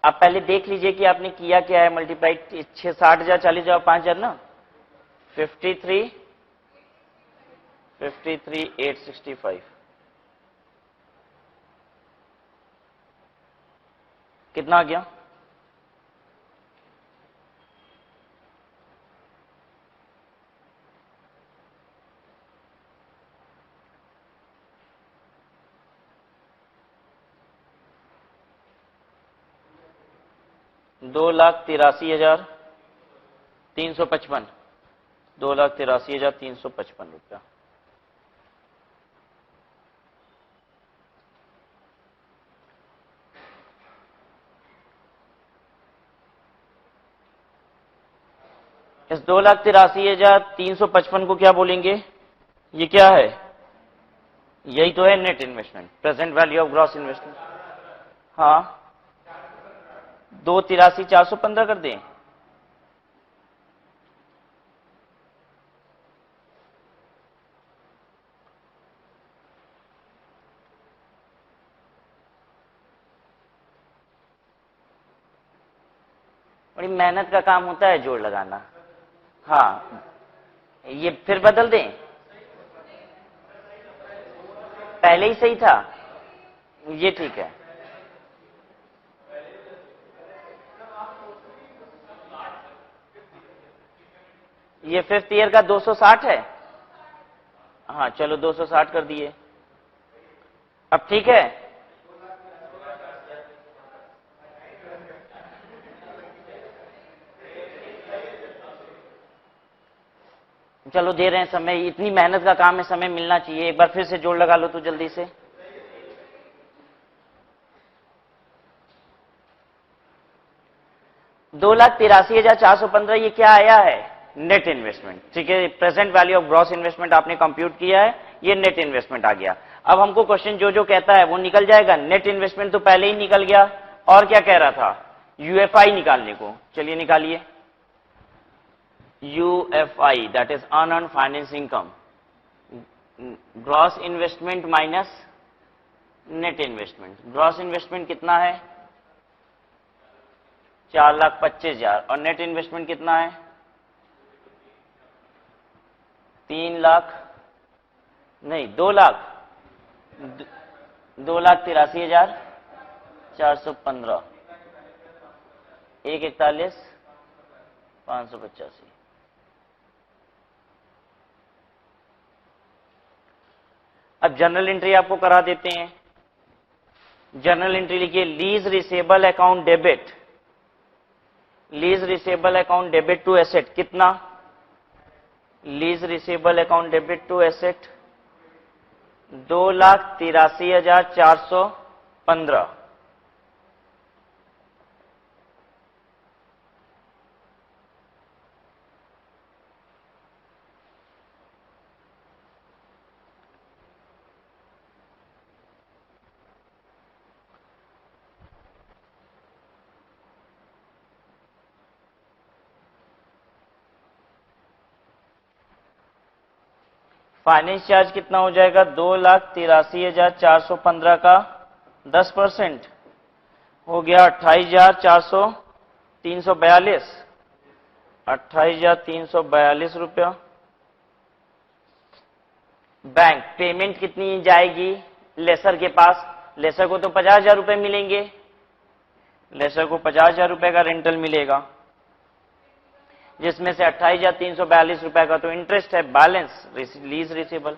आप पहले देख लीजिए कि आपने किया क्या है, मल्टीप्लाई 60,000 40,000 5,000 ना, 53 865 कितना आ गया? दो लाख 83,355, 2,83,355 रुपया। इस 2,83,355 को क्या बोलेंगे? ये क्या है? यही तो है net investment, present value of gross investment. हाँ, 2,83,415 कर दें। बड़ी मेहनत का काम होता है जोड़ लगाना। हाँ, ये फिर बदल दें, पहले ही सही था, ये ठीक है। ये फिफ्थ ईयर का 260 है। हाँ चलो 260 कर दिए, अब ठीक है। चलो दे रहे हैं समय, इतनी मेहनत का काम है, समय मिलना चाहिए। एक बार फिर से जोड़ लगा लो तो जल्दी से। दो लाख 83,415 ये क्या आया है? Net investment. ठीक है, present value of gross investment आपने कंप्यूट किया है, ये नेट इन्वेस्टमेंट आ गया। अब हमको क्वेश्चन जो जो कहता है वो निकल जाएगा। नेट इन्वेस्टमेंट तो पहले ही निकल गया, और क्या कह रहा था? यूएफआई निकालने को। चलिए निकालिए, UFI that is unearned finance income, gross investment minus net investment. Gross investment कितना है? 4,25,000, और नेट इन्वेस्टमेंट कितना है? 3 लाख नहीं 2 लाख, 2,83,415, 1,41,585। अब जनरल एंट्री आपको करा देते हैं। जनरल एंट्री लिखिए, lease receivable account debit, lease receivable account debit to asset कितना? Lease receivable account debit to asset 2,83,415। Finance charge कितना हो जाएगा? 2,83,415 का 10% हो गया 28,342 28,342 रुपया। बैंक पेमेंट कितनी जाएगी लेसर के पास? लेसर को तो 50,000 रुपए मिलेंगे, लेसर को 50,000 रुपए का रेंटल मिलेगा, जिसमें से 28,342 रुपए का तो इंटरेस्ट है, बैलेंस लीज रिसीवेबल।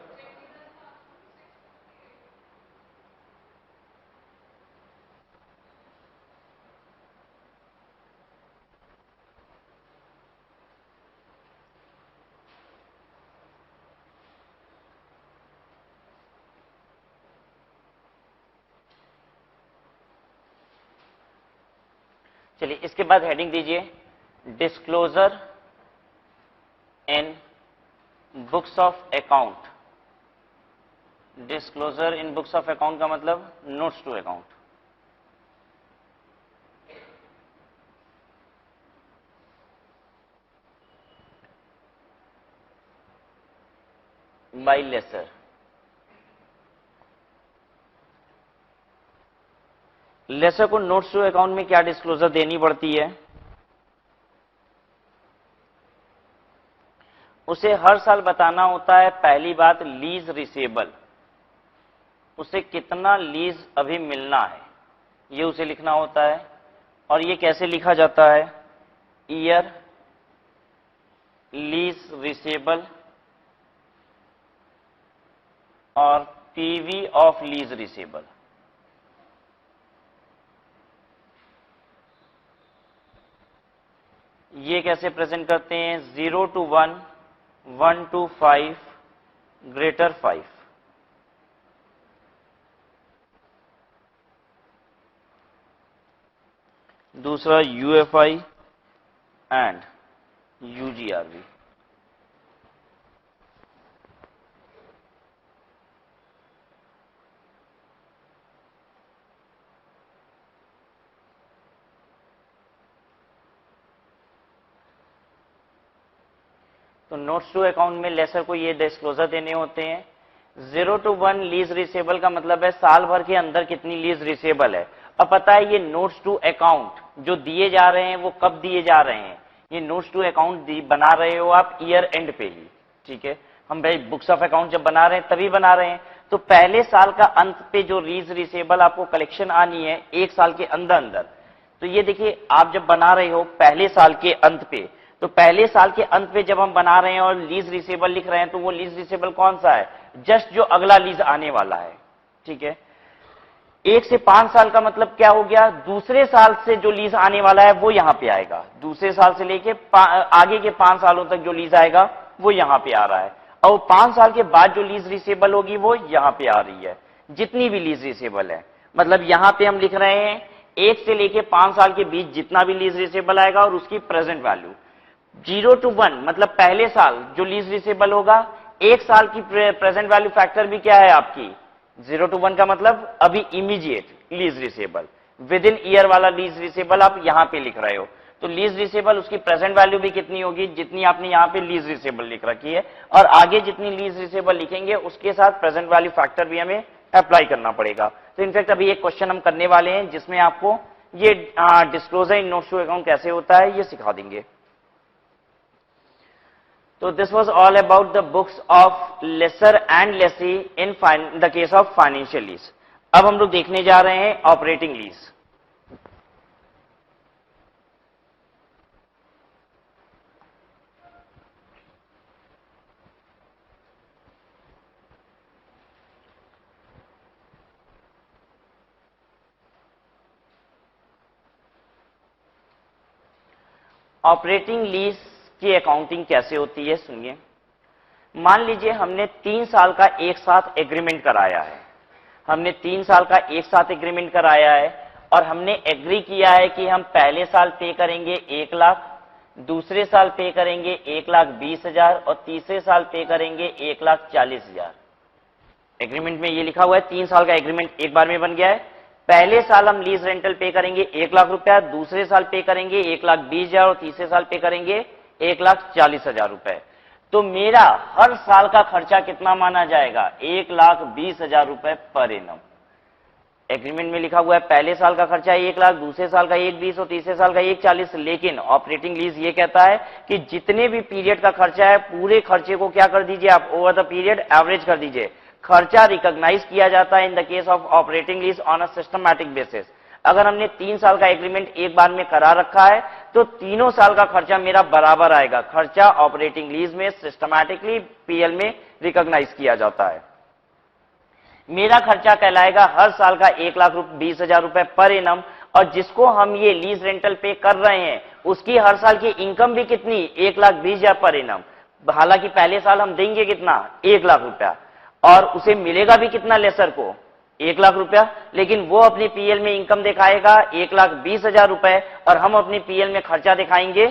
चलिए इसके बाद हेडिंग दीजिए disclosure in books of account. Disclosure in books of account का मतलब notes to account. By lessor. Lessor को नोट्स टू अकाउंट में क्या डिस्क्लोजर देनी पड़ती है? उसे हर साल बताना होता है पहली बात लीज रिसीवेबल, उसे कितना लीज अभी मिलना है ये उसे लिखना होता है। और ये कैसे लिखा जाता है? ईयर लीज रिसीवेबल और पीवी ऑफ लीज रिसीवेबल। ये कैसे प्रेजेंट करते हैं? 0 to 1, 1 to 5, greater 5। दूसरा यूएफआई एंड यूजीआरवी। तो नोट्स टू अकाउंट में लेसर को ये डिस्क्लोजर देने होते हैं। 0 to 1 लीज रिसीवेबल का मतलब है साल भर के अंदर कितनी लीज रिसीवेबल है। अब पता है ये नोट्स टू अकाउंट जो दिए जा रहे हैं वो कब दिए जा रहे हैं? ये नोट्स टू अकाउंट बना रहे हो आप ईयर एंड पे ही, ठीक है। हम भाई बुक्स ऑफ अकाउंट जब बना रहे हैं तभी बना रहे हैं। तो पहले साल का अंत पे जो लीज रिसीवेबल आपको कलेक्शन आनी है एक साल के अंदर अंदर, तो ये देखिए आप जब बना रहे हो पहले साल के अंत पे, तो पहले साल के अंत पे जब हम बना रहे हैं और लीज रिसीवेबल लिख रहे हैं तो वो लीज रिसीवेबल कौन सा है? जस्ट जो अगला लीज आने वाला है, ठीक है। 1 से 5 साल का मतलब क्या हो गया? दूसरे साल से जो लीज आने वाला है वो यहां पे आएगा। दूसरे साल से लेके आगे के 5 सालों तक जो लीज आएगा वो यहां पे आ रहा है। और 5 साल के बाद जो लीज रिसीवेबल होगी वो यहां पे आ रही है, जितनी भी लीज रिसीवेबल है। मतलब यहां पे हम लिख रहे हैं 1 से लेके 5 साल के बीच जितना भी लीज रिसीवेबल आएगा और उसकी प्रेजेंट वैल्यू। 0 to 1 मतलब पहले साल जो लीज रिसीवेबल होगा, एक साल की प्रेजेंट वैल्यू फैक्टर भी क्या है आपकी? 0 to 1 का मतलब अभी immediate lease receivable, with in year वाला लीज रिसीवेबल आप यहां पे लिख रहे हो। तो लीज रिसीवेबल उसकी प्रेजेंट वैल्यू भी कितनी होगी? जितनी आपने यहां पे लीज रिसीवेबल लिख रखी है, और आगे जितनी लीज रिसीवेबल लिखेंगे उसके साथ प्रेजेंट वैल्यू फैक्टर भी हमें अप्लाई करना पड़ेगा। तो इनफैक्ट अभी एक क्वेश्चन हम करने वाले हैं जिसमें आपको ये disclosure in notes to account कैसे होता है ये सिखा देंगे। So this was all about the books of lessor and lessee in the case of financial lease. अब हम लोग देखने जा रहे हैं ऑपरेटिंग लीज। ऑपरेटिंग लीज की अकाउंटिंग कैसे होती है सुनिए। मान लीजिए हमने 3 साल का एक साथ एग्रीमेंट कराया है, हमने 3 साल का एक साथ एग्रीमेंट कराया है और हमने एग्री किया है कि हम पहले साल पे करेंगे 1 लाख, दूसरे साल पे करेंगे 1,20,000 और तीसरे साल पे करेंगे 1,40,000। एग्रीमेंट में ये लिखा हुआ है 3 साल का एग्रीमेंट एक बार में बन गया है। पहले साल हम लीज रेंटल पे करेंगे 1 लाख रुपया, दूसरे साल पे करेंगे 1,20,000 और तीसरे साल पे करेंगे 1,40,000 रुपए। तो मेरा हर साल का खर्चा कितना माना जाएगा? 1,20,000 रुपए पर एनम। एग्रीमेंट में लिखा हुआ है पहले साल का खर्चा 1,00,000, दूसरे साल का 1,20,000 और तीसरे साल का 1,40,000। लेकिन ऑपरेटिंग लीज ये कहता है कि जितने भी पीरियड का खर्चा है पूरे खर्चे को क्या कर दीजिए आप, ओवर द पीरियड एवरेज कर दीजिए। खर्चा रिकॉग्नाइज किया जाता है in the case of operating lease on a systematic basis. अगर हमने 3 साल का एग्रीमेंट एक बार में करा रखा है तो तीनों साल का खर्चा मेरा बराबर आएगा। खर्चा ऑपरेटिंग लीज में सिस्टमैटिकली पीएल में रिकॉग्नाइज किया जाता है। मेरा खर्चा कहलाएगा हर साल का 1,20,000 रुपए पर एनम, और जिसको हम ये लीज रेंटल पे कर रहे हैं उसकी हर साल की इनकम भी कितनी, 1,20,000 पर एनम। हालांकि पहले साल हम देंगे कितना, 1,00,000 रुपया, और उसे मिलेगा भी कितना लेसर को, 1,00,000 रुपया। लेकिन वो अपनी पीएल में इनकम दिखाएगा 1,20,000 रुपए, और हम अपनी पीएल में खर्चा दिखाएंगे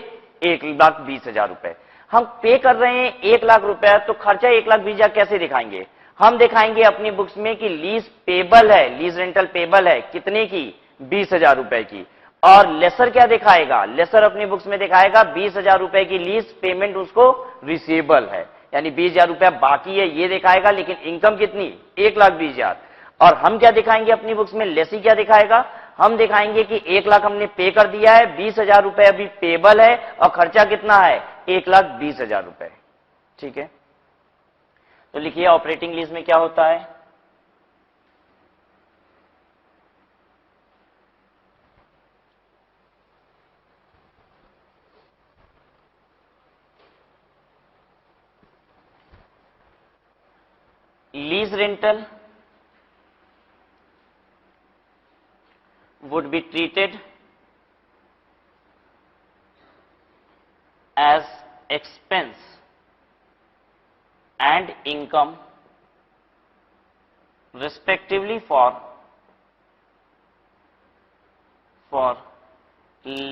1,20,000 रुपए। हम पे कर रहे हैं 1,00,000 रुपया, तो खर्चा 1,20,000 कैसे दिखाएंगे? हम दिखाएंगे अपनी बुक्स में कि लीज पेबल है, लीज रेंटल पेबल है, कितने की, 20,000 रुपए की। और लेसर क्या दिखाएगा? लेसर अपनी बुक्स में दिखाएगा 20,000 रुपए की लीज पेमेंट उसको रिसीवेबल है, यानी 20,000 रुपया बाकी है ये दिखाएगा, लेकिन इनकम कितनी, 1,20,000। और हम क्या दिखाएंगे अपनी बुक्स में, लेसी क्या दिखाएगा? हम दिखाएंगे कि 1,00,000 हमने पे कर दिया है, 20,000 रुपए अभी पेबल है, और खर्चा कितना है, 1,20,000 रुपए। ठीक है, तो लिखिए ऑपरेटिंग लीज में क्या होता है। Lease rental would be treated as expense and income respectively for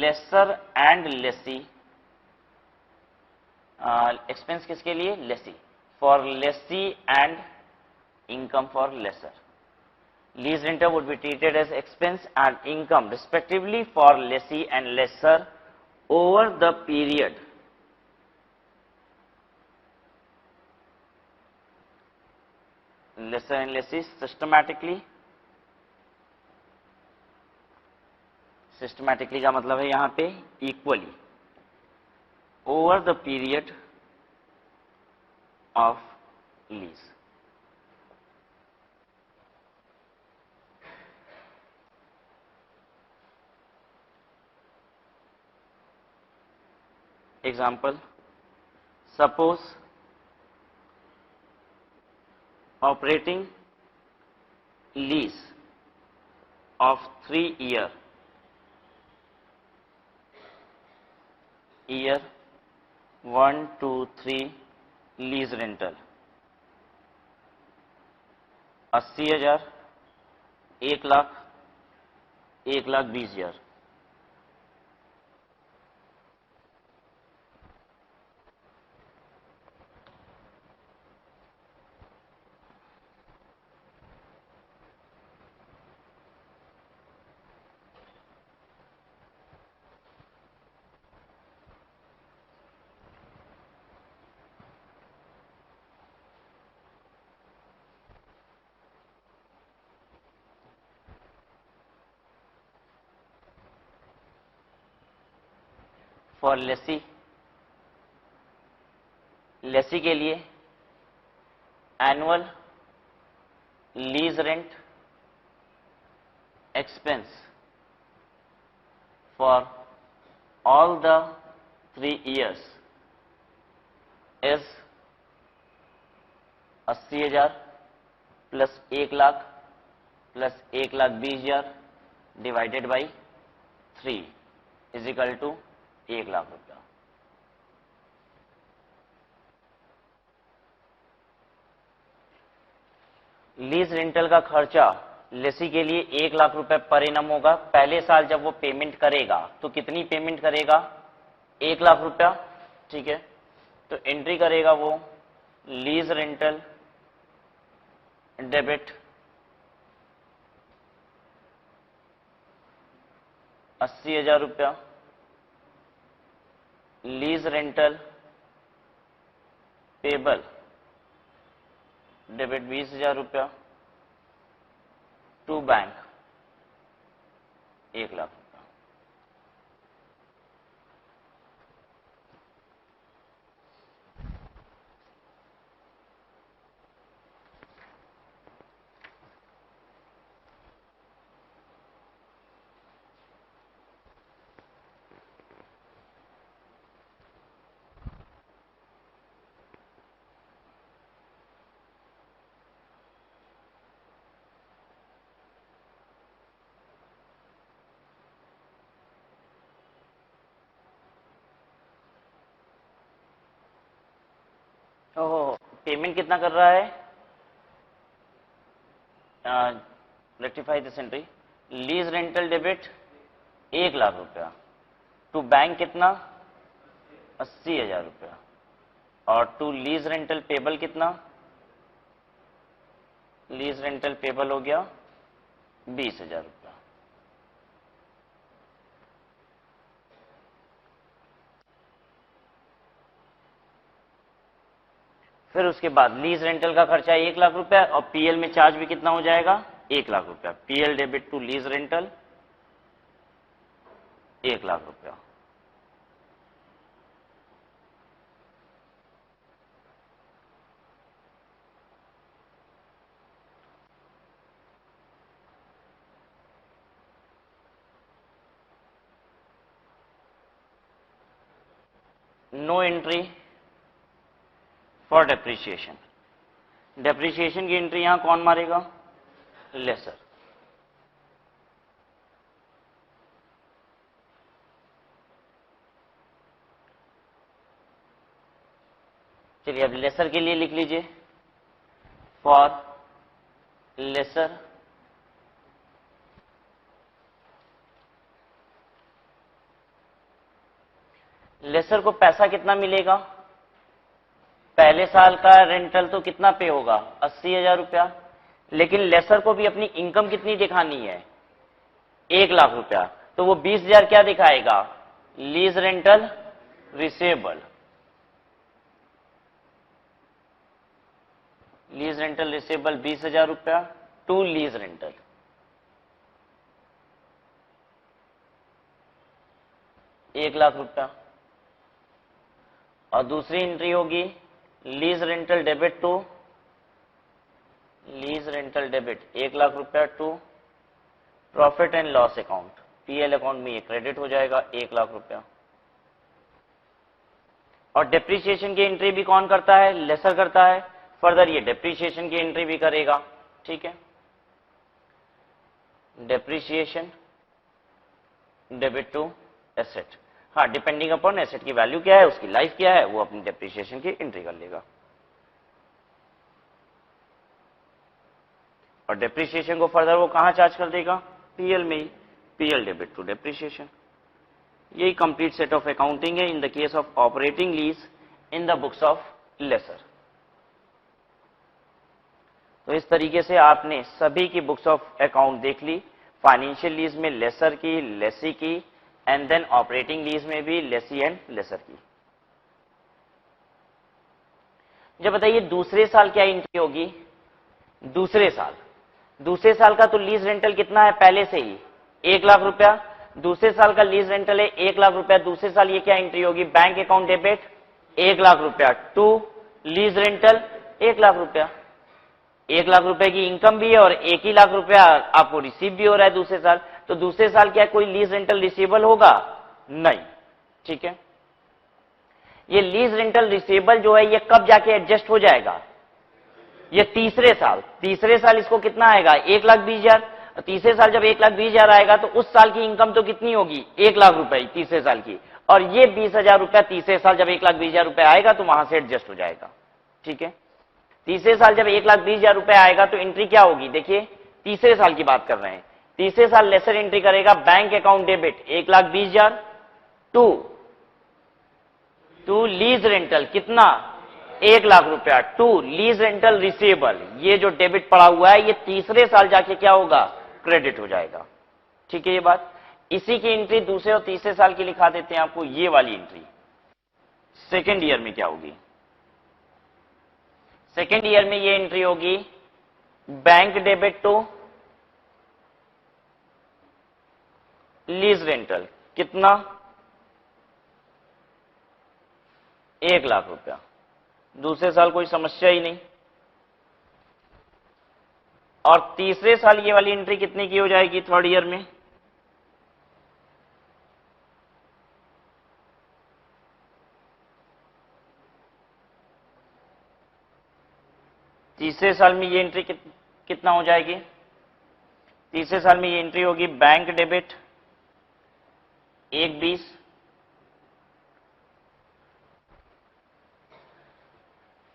lessor and lessee। Expense किसके लिए, lessee, for lessee and income for lessor। Lease rental would be treated as expense and income respectively for lessee and lessor over the period lessor and lessee systematically का मतलब है यहां पे equally over the period of lease। Example, suppose operating lease of 3 year 1, 2, 3 lease rental 80,000, 1,00,000, 1,20,000। For lessee, lessee के लिए annual lease rent expense for all the 3 years is 80,000 plus 1,00,000 plus 1,20,000 divided by 3 is equal to 1,00,000 रुपया। लीज रेंटल का खर्चा लेसी के लिए 1,00,000 रुपए पर एनम होगा। पहले साल जब वो पेमेंट करेगा तो कितनी पेमेंट करेगा, 1,00,000 रुपया। ठीक है, तो एंट्री करेगा वो लीज रेंटल डेबिट 80,000 रुपया, लीज रेंटल पेबल डेबिट 20,000 रुपया टू बैंक 1,00,000 रुपया। ओहो, पेमेंट कितना कर रहा है? Rectify this entry. Lease rental debit 1,00,000 रुपया टू बैंक कितना? 80,000 रुपया। और टू लीज रेंटल पेबल कितना? लीज रेंटल पेबल हो गया 20,000 रुपया। फिर उसके बाद लीज रेंटल का खर्चा 1,00,000 रुपया और पीएल में चार्ज भी कितना हो जाएगा? 1,00,000 रुपया। PL debit to lease rental 1,00,000 रुपया। No entry for depreciation. Depreciation की एंट्री यहां कौन मारेगा? लेसर। चलिए अब लेसर के लिए लिख लीजिए, फॉर लेसर लेसर को पैसा कितना मिलेगा? पहले साल का रेंटल तो कितना पे होगा? 80,000 रुपया। लेकिन लेसर को भी अपनी इनकम कितनी दिखानी है? 1,00,000 रुपया। तो वो 20,000 क्या दिखाएगा? Lease rental receivable. Lease rental receivable 20,000 रुपया टू लीज रेंटल। ₹1,00,000 रुपया। और दूसरी एंट्री होगी lease rental debit to lease rental debit 1,00,000 रुपया to profit and loss account. PL account में ये क्रेडिट हो जाएगा 1,00,000 रुपया। और डेप्रीशिएशन की एंट्री भी कौन करता है? लेसर करता है। फर्दर ये डेप्रीशिएशन की एंट्री भी करेगा। ठीक है, डेप्रीशिएशन डेबिट टू एसेट। हाँ, डिपेंडिंग अपॉन एसेट की वैल्यू क्या है, उसकी लाइफ क्या है, वो अपनी डेप्रीशिएशन की एंट्री कर लेगा। और डेप्रीशिएशन को फर्दर वो कहां चार्ज कर देगा? पीएल में ही। PL debit to depreciation. यही कंप्लीट सेट ऑफ अकाउंटिंग है in the case of operating lease in the books of lessor. तो इस तरीके से आपने सभी की बुक्स ऑफ अकाउंट देख ली। फाइनेंशियल लीज में लेसर की, लेसी की, एंड देन ऑपरेटिंग लीज में भी लेसी एंड लेसर की। जब बताइए दूसरे साल क्या एंट्री होगी? दूसरे साल का तो लीज रेंटल कितना है पहले से ही? 1,00,000 रुपया। दूसरे साल का लीज रेंटल है 1,00,000 रुपया। दूसरे साल ये क्या एंट्री होगी? बैंक अकाउंट डेबिट 1,00,000 रुपया टू लीज रेंटल 1,00,000 रुपया। 1,00,000 रुपए की इनकम भी है और 1,00,000 रुपया आपको रिसीव भी हो रहा है दूसरे साल। तो दूसरे साल क्या कोई लीज रेंटल रिसीवेबल होगा? नहीं। ठीक है, ये लीज रेंटल रिसीवेबल जो है ये कब जाके एडजस्ट हो जाएगा? ये तीसरे साल इसको कितना आएगा? 1,20,000। तीसरे साल जब 1,20,000 आएगा तो उस साल की इनकम तो कितनी होगी? 1,00,000 रुपए तीसरे साल की। और ये 20,000 रुपया तीसरे साल जब 1,20,000 रुपए आएगा तो वहां से एडजस्ट हो जाएगा। ठीक है, तीसरे साल जब 1,20,000 रुपए आएगा तो एंट्री क्या होगी? देखिए तीसरे साल की बात कर रहे हैं। तीसरे साल लेसर एंट्री करेगा bank account debit 1,20,000 to lease rental कितना? 1,00,000 रुपया टू लीज रेंटल रिसीवेबल। ये जो डेबिट पड़ा हुआ है ये तीसरे साल जाके क्या होगा? क्रेडिट हो जाएगा। ठीक है, ये बात। इसी की एंट्री दूसरे और तीसरे साल की लिखा देते हैं आपको। ये वाली एंट्री सेकेंड ईयर में क्या होगी? सेकेंड ईयर में ये एंट्री होगी bank debit to lease rental, कितना? 1,00,000 रुपया। दूसरे साल कोई समस्या ही नहीं। और तीसरे साल ये वाली एंट्री कितने की हो जाएगी थर्ड ईयर में? तीसरे साल में ये एंट्री कितना हो जाएगी? तीसरे साल में ये एंट्री होगी बैंक डेबिट 1,20,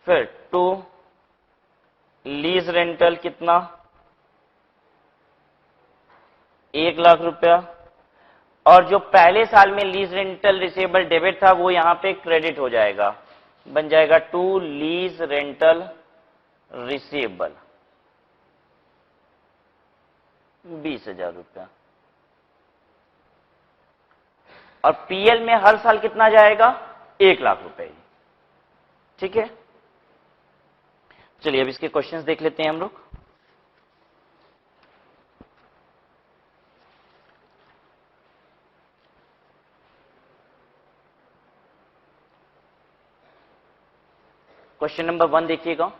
फिर टू लीज रेंटल कितना? 1,00,000 रुपया। और जो पहले साल में लीज रेंटल रिसीवेबल डेबिट था वो यहां पे क्रेडिट हो जाएगा, बन जाएगा टू लीज रेंटल रिसीवेबल 20,000 रुपया। और पीएल में हर साल कितना जाएगा? 1,00,000 रुपए। ठीक है, चलिए अब इसके क्वेश्चंस देख लेते हैं हम लोग। क्वेश्चन नंबर 1 देखिएगा।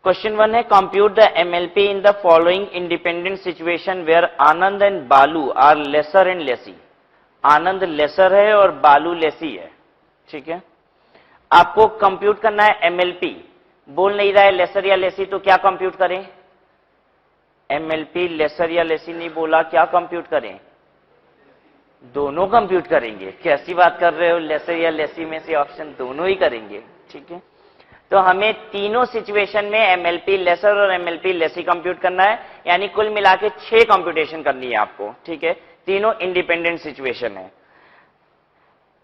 क्वेश्चन 1 है compute the MLP in the following independent situation where Anand and Balu are lessor and lessee. Anand lessor है और बालू लेसी है। ठीक है, आपको कंप्यूट करना है एमएलपी। बोल नहीं रहा है लेसर या लेसी, तो क्या कंप्यूट करें? एमएलपी लेसर या लेसी नहीं बोला, क्या कंप्यूट करें? दोनों कंप्यूट करेंगे। कैसी बात कर रहे हो, लेसर या लेसी में से ऑप्शन दोनों ही करेंगे। ठीक है, तो हमें तीनों सिचुएशन में एमएलपी लेसर और एमएलपी लेसी कंप्यूट करना है, यानी कुल मिला के 6 कंप्यूटेशन करनी है आपको। ठीक है, तीनों इंडिपेंडेंट सिचुएशन है।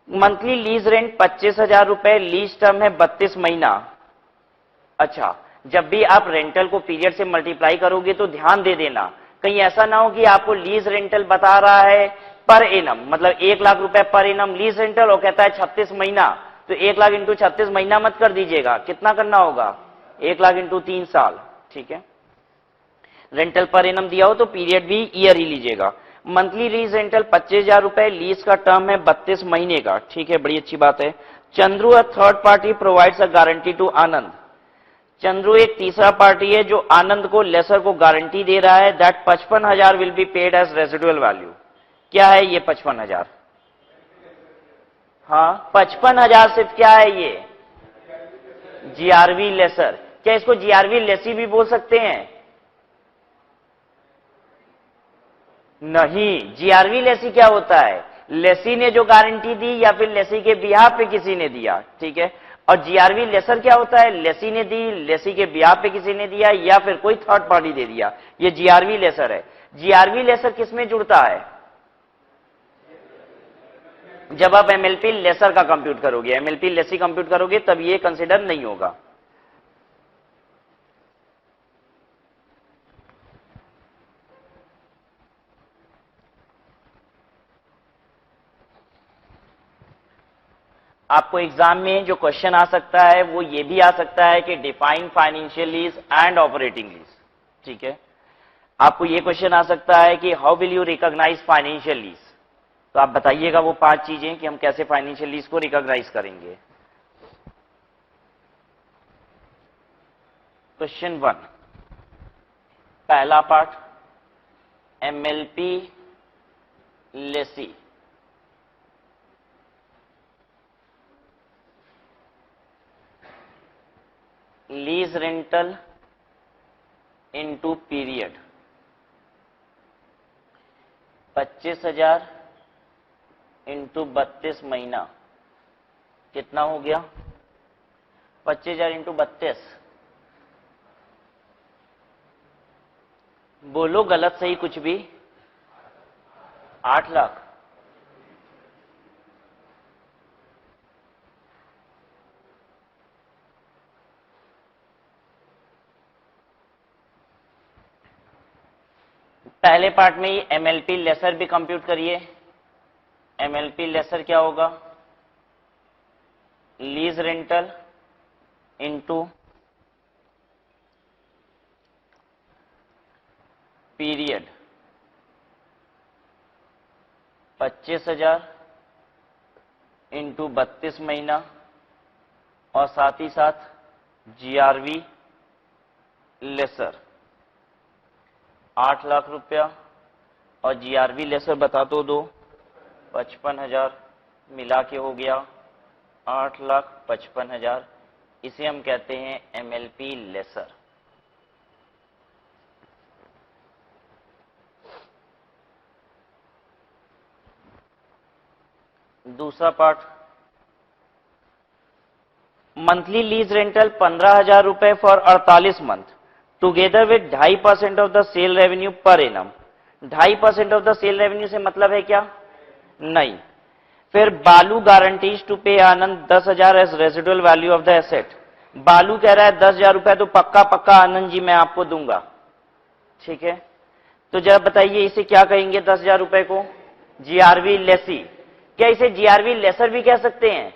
मंथली लीज रेंट 25,000 रुपए, लीज टर्म है 32 महीना। अच्छा, जब भी आप रेंटल को पीरियड से मल्टीप्लाई करोगे तो ध्यान दे देना, कहीं ऐसा ना हो कि आपको लीज रेंटल बता रहा है पर एनम, मतलब 1,00,000 रुपए पर एनम लीज रेंटल और कहता है 36 महीना, तो 1,00,000 इंटू 36 महीना मत कर दीजिएगा। कितना करना होगा? 1,00,000 इंटू 3 साल। ठीक है, रेंटल पर एनम दिया हो तो पीरियड भी ईयर ही लीजिएगा। मंथली लीज रेंटल 25,000 रुपए, लीज का टर्म है 32 महीने का। ठीक है, बड़ी अच्छी बात है। Chandru a third party provides a guarantee to Anand. Chandru एक तीसरा पार्टी है जो आनंद को लेसर को गारंटी दे रहा है that 55,000 will be paid as residual value. क्या है ये 55,000? हाँ, 55,000 सिर्फ क्या है ये? GRV lessor. क्या इसको जीआरवी लेसी भी बोल सकते हैं? नहीं, जीआरवी लेसी क्या होता है? लेसी ने जो गारंटी दी या फिर लेसी के बिहाफ पे किसी ने दिया। ठीक है, और जीआरवी लेसर क्या होता है? लेसी ने दी, लेसी के बिहाफ पे किसी ने दिया या फिर कोई थर्ड पार्टी दे दिया, ये जीआरवी लेसर है। जीआरवी लेसर किसमें जुड़ता है? जब आप एमएलपी लेसर का कंप्यूट करोगे, एमएलपी लेसी कंप्यूट करोगे तब ये कंसिडर नहीं होगा। आपको एग्जाम में जो क्वेश्चन आ सकता है वो ये भी आ सकता है कि define financial lease and operating lease. ठीक है, आपको ये क्वेश्चन आ सकता है कि how will you recognise financial lease. तो आप बताइएगा वो 5 चीजें कि हम कैसे फाइनेंशियल लीज को रिकॉग्नाइज करेंगे। क्वेश्चन 1, पहला part, MLP lessee. Lease rental into period 25,000 into 32 महीना कितना हो गया? 25,000 इंटू 32। बोलो गलत सही कुछ भी। 8,00,000। पहले पार्ट में ही एमएलपी लेसर भी कंप्यूट करिए, MLP लेसर क्या होगा, lease rental into period 25,000 into 32 महीना और साथ ही साथ GRV लेसर 8 लाख रुपया और GRV लेसर बता दो 55,000 मिला के हो गया 8,55,000। इसे हम कहते हैं MLP लेसर। दूसरा पार्ट, मंथली लीज रेंटल 15,000 रुपए for 48 month together with 2.5% of the sale revenue per annum. 2.5% of the sale revenue से मतलब है क्या, नहीं। फिर बालू guarantees to pay Anand 10,000 as residual value of the asset. Balu कह रहा है 10,000 रुपए तो पक्का पक्का आनंद जी मैं आपको दूंगा, ठीक है। तो जरा बताइए इसे क्या कहेंगे 10,000 रुपए को, GRV लेसी। क्या इसे GRV लेसर भी कह सकते हैं,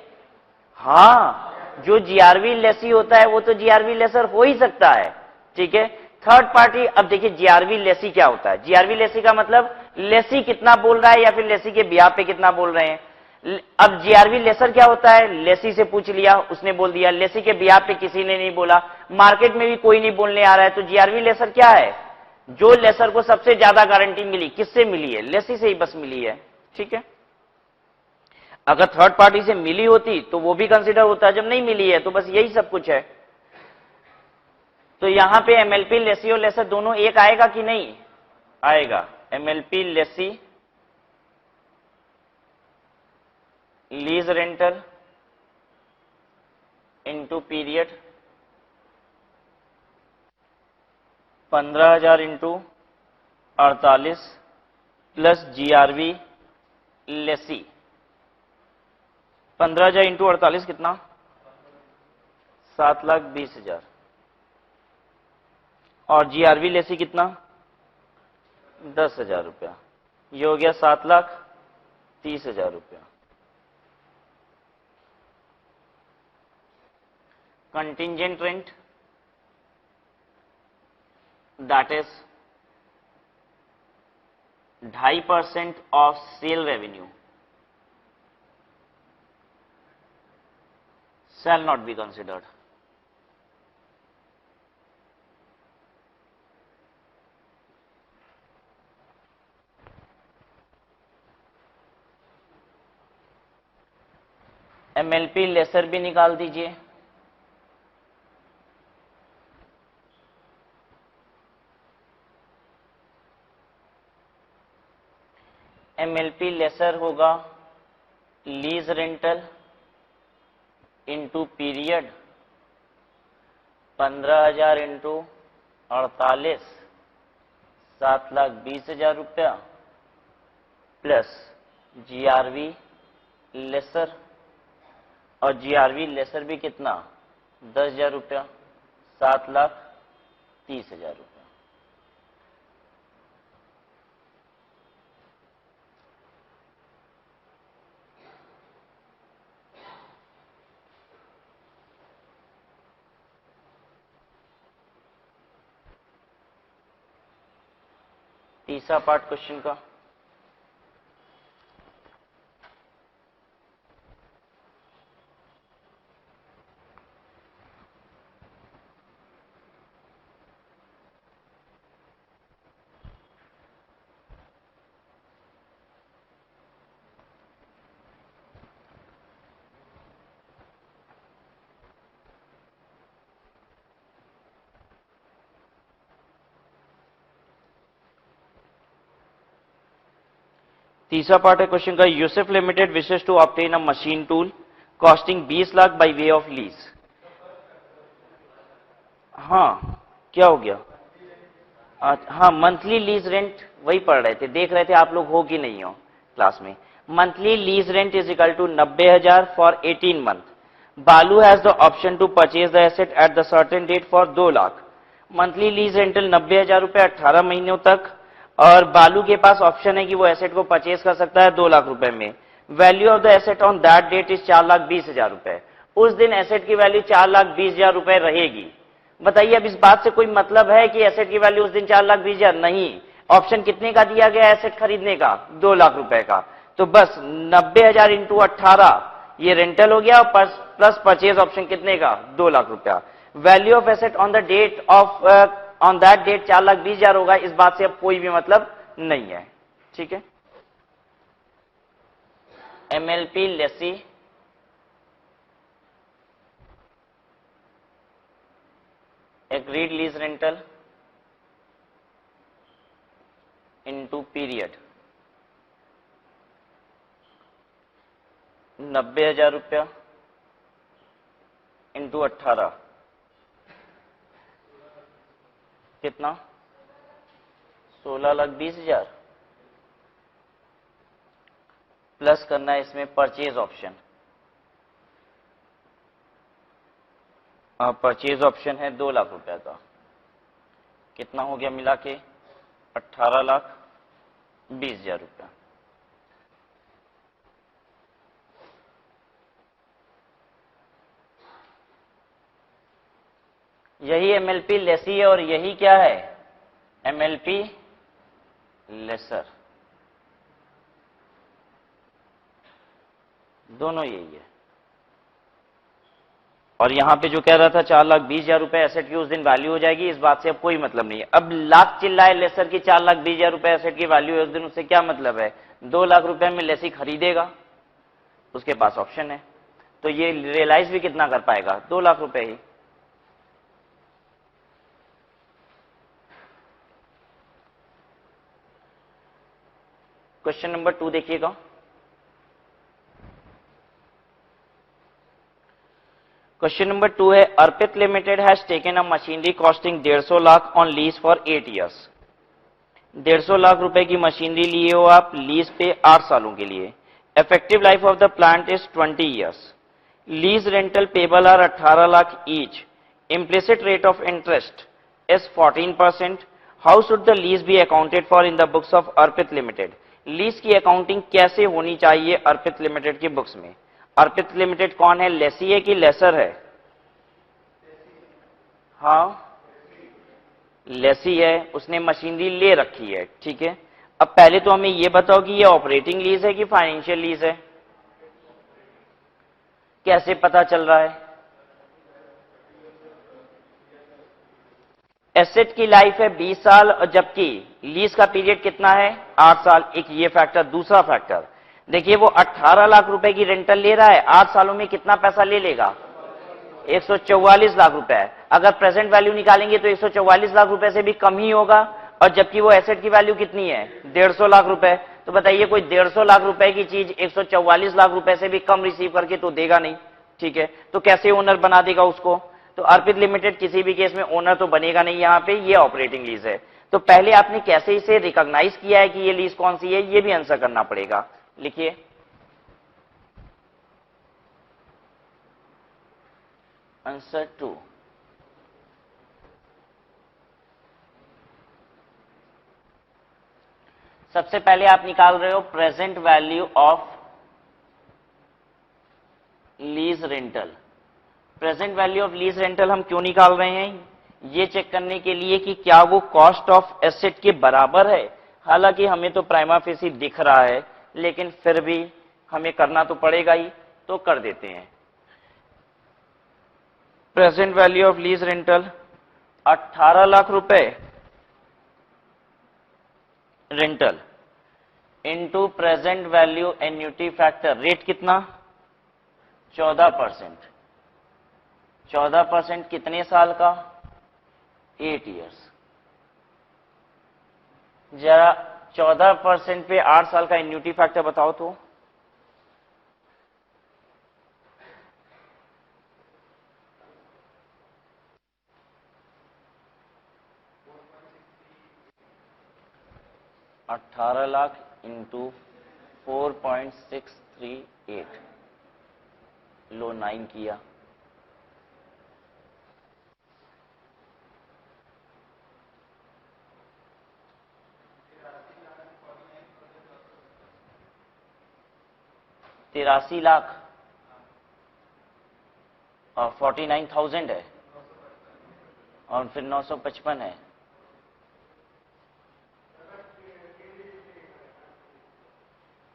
हाँ, जो GRV लेसी होता है वो तो GRV लेसर हो ही सकता है, ठीक है। थर्ड पार्टी, अब देखिए GRV लेसी क्या होता है, GRV लेसी का मतलब लेसी कितना बोल रहा है या फिर लेसी के ब्याह पे कितना बोल रहे हैं। अब GRV लेसर क्या होता है, लेसी से पूछ लिया उसने बोल दिया, लेसी के ब्याह पे किसी ने नहीं बोला, मार्केट में भी कोई नहीं बोलने आ रहा है, तो GRV लेसर क्या है, जो लेसर को सबसे ज्यादा गारंटी मिली, किससे मिली है, लेसी से ही बस मिली है, ठीक है। अगर थर्ड पार्टी से मिली होती तो वो भी कंसीडर होता है, जब नहीं मिली है तो बस यही सब कुछ है। तो यहां पे MLP लेसी और लेसर दोनों एक आएगा कि नहीं आएगा, MLP lessee lease rental into period 15,000 into 48 plus GRV lessee. 15,000 into 48 कितना, 7,20,000 और GRV लेसी कितना 10,000 रुपया, ये हो गया 7,30,000 रुपया। Contingent rent that is 2.5% of sale revenue shall not be considered. MLP lessor भी निकाल दीजिए। MLP लेसर होगा lease rental into period 15,000 into 48 7,20,000 रुपया प्लस GRV लेसर, और GRV लेसर भी कितना 10,000 रुपया, 7,30,000 रुपया। तीसरा पार्ट क्वेश्चन का, तीसरा पार्ट है क्वेश्चन का, Yusuf limited wishes to obtain a machine tool costing 20 lakh by way of lease. हाँ क्या हो गया, हाँ मंथली लीज रेंट वही पढ़ रहे थे, देख रहे थे आप लोग हो कि नहीं हो क्लास में। Monthly lease rent is equal to 90,000 for 18 month. Balu has the option to purchase the asset at the certain date for 2 lakh. Monthly lease rental 90,000 रुपए 18 महीनों तक, और बालू के पास ऑप्शन है कि वो एसेट को परचेज कर सकता है 2 लाख रुपए में। Value of the asset on that date is 4,20,000 रुपए। उस दिन एसेट की वैल्यू 4,20,000 रुपए रहेगी। बताइए अब इस बात से कोई मतलब है कि एसेट की वैल्यू उस दिन 4,20,000? नहीं। ऑप्शन कितने का दिया गया एसेट खरीदने का? 2 लाख रुपए का। तो बस 90,000 इंटू 18 ये रेंटल हो गया, प्लस परचेज ऑप्शन कितने का? 2 लाख रुपया। Value of asset on the date of on that date 4,20,000 होगा। इस बात से अब कोई भी मतलब नहीं है। ठीक है। MLP Lesi agreed lease rental into period 90,000 रुपया इंटू 18 कितना? 16,20,000 प्लस करना है इसमें परचेज ऑप्शन। परचेज ऑप्शन है 2 लाख रुपया का। कितना हो गया मिला के? 18,20,000 रुपया। यही एमएलपी लेसी है और यही क्या है? MLP lessor. दोनों यही है। और यहां पे जो कह रहा था 4,20,000 रुपए एसेट की उस दिन वैल्यू हो जाएगी, इस बात से अब कोई मतलब नहीं है। अब लाख चिल्लाए लेसर की 4,20,000 रुपए एसेट की वैल्यू है उस दिन, उससे क्या मतलब है? 2 लाख रुपए में लेसी खरीदेगा, उसके पास ऑप्शन है, तो ये रियलाइज भी कितना कर पाएगा? 2 लाख रुपए ही। क्वेश्चन नंबर 2 देखिएगा। क्वेश्चन नंबर 2 है Arpit limited has taken a machinery costing 150 lakh on lease for 8 years. 150 lakh रुपए की मशीनरी लिए हो आप लीज पे 8 सालों के लिए। Effective life of the plant is 20 years. Lease rental payable are 18 lakh each. Implicit rate of interest is 14%। How should the lease be accounted for in the books of Arpit limited? Lease की अकाउंटिंग कैसे होनी चाहिए अर्पित लिमिटेड की बुक्स में? अर्पित लिमिटेड कौन है? लेसी है कि लेसर है? हाँ, लेसी है, उसने मशीनरी ले रखी है। ठीक है। अब पहले तो हमें यह बताओ कि ये ऑपरेटिंग लीज है कि फाइनेंशियल लीज है? कैसे पता चल रहा है? एसेट की लाइफ है 20 साल और जबकि लीज का पीरियड कितना है? 8 साल। एक ये फैक्टर। दूसरा फैक्टर देखिए, वो 18 लाख रुपए की रेंटल ले रहा है, 8 सालों में कितना पैसा ले लेगा? 144 लाख रुपए। अगर प्रेजेंट वैल्यू निकालेंगे तो 144 लाख रुपए से भी कम ही होगा, और जबकि वो एसेट की वैल्यू कितनी है? 150 लाख रुपए। तो बताइए कोई 150 लाख रुपए की चीज 144 लाख रुपए से भी कम रिसीव करके तो देगा नहीं। ठीक है, तो कैसे ओनर बना देगा उसको? तो अर्पित लिमिटेड किसी भी केस में ओनर तो बनेगा नहीं यहां पे, ये ऑपरेटिंग लीज है। तो पहले आपने कैसे इसे रिकॉग्नाइज किया है कि ये लीज कौन सी है, ये भी आंसर करना पड़ेगा। लिखिए आंसर 2। सबसे पहले आप निकाल रहे हो present value of lease rental. Present value of lease rental हम क्यों निकाल रहे हैं? ये चेक करने के लिए कि क्या वो कॉस्ट ऑफ एसेट के बराबर है। हालांकि हमें तो प्राइमा फेसी दिख रहा है, लेकिन फिर भी हमें करना तो पड़ेगा ही, तो कर देते हैं। Present value of lease rental 18 lakh रुपए rental into present value annuity factor, rate कितना? 14%। 14% कितने साल का? 8 ईयर्स। जरा 14% पे 8 साल का एन्युटी फैक्टर बताओ तो। $18 लाख इंटू 4.638 लो 9 किया। 83 लाख और 49,000 है और फिर 955 है।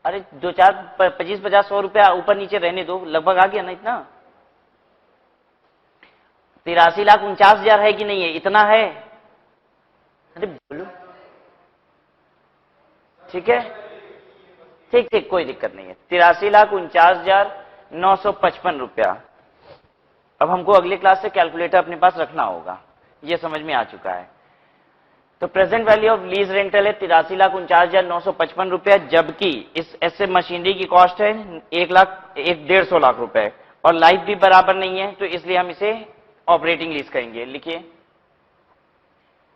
अरे 2-4 25-50 100 रुपया ऊपर नीचे रहने दो, लगभग आ गया ना इतना। 83,49,000 है कि नहीं है? इतना है। अरे बोलो, ठीक है, ठीक ठीक, कोई दिक्कत नहीं है। 83,49,955 रुपया। अब हमको अगले क्लास से कैलकुलेटर अपने पास रखना होगा, ये समझ में आ चुका है। तो present value of lease rental है 83,49,955 रुपया, जबकि इस ऐसे मशीनरी की कॉस्ट है 1,150 लाख रुपए और लाइफ भी बराबर नहीं है, तो इसलिए हम इसे ऑपरेटिंग लीज कहेंगे। लिखिए,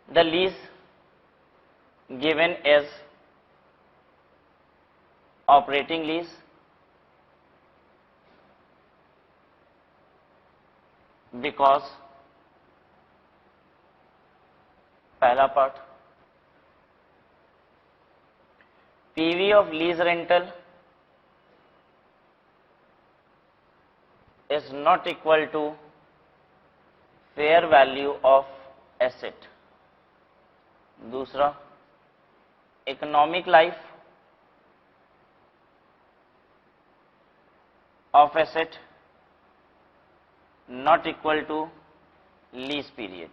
the lease given as operating lease because पहला part, PV of lease rental is not equal to fair value of asset. दूसरा, economic life of asset not equal to lease period.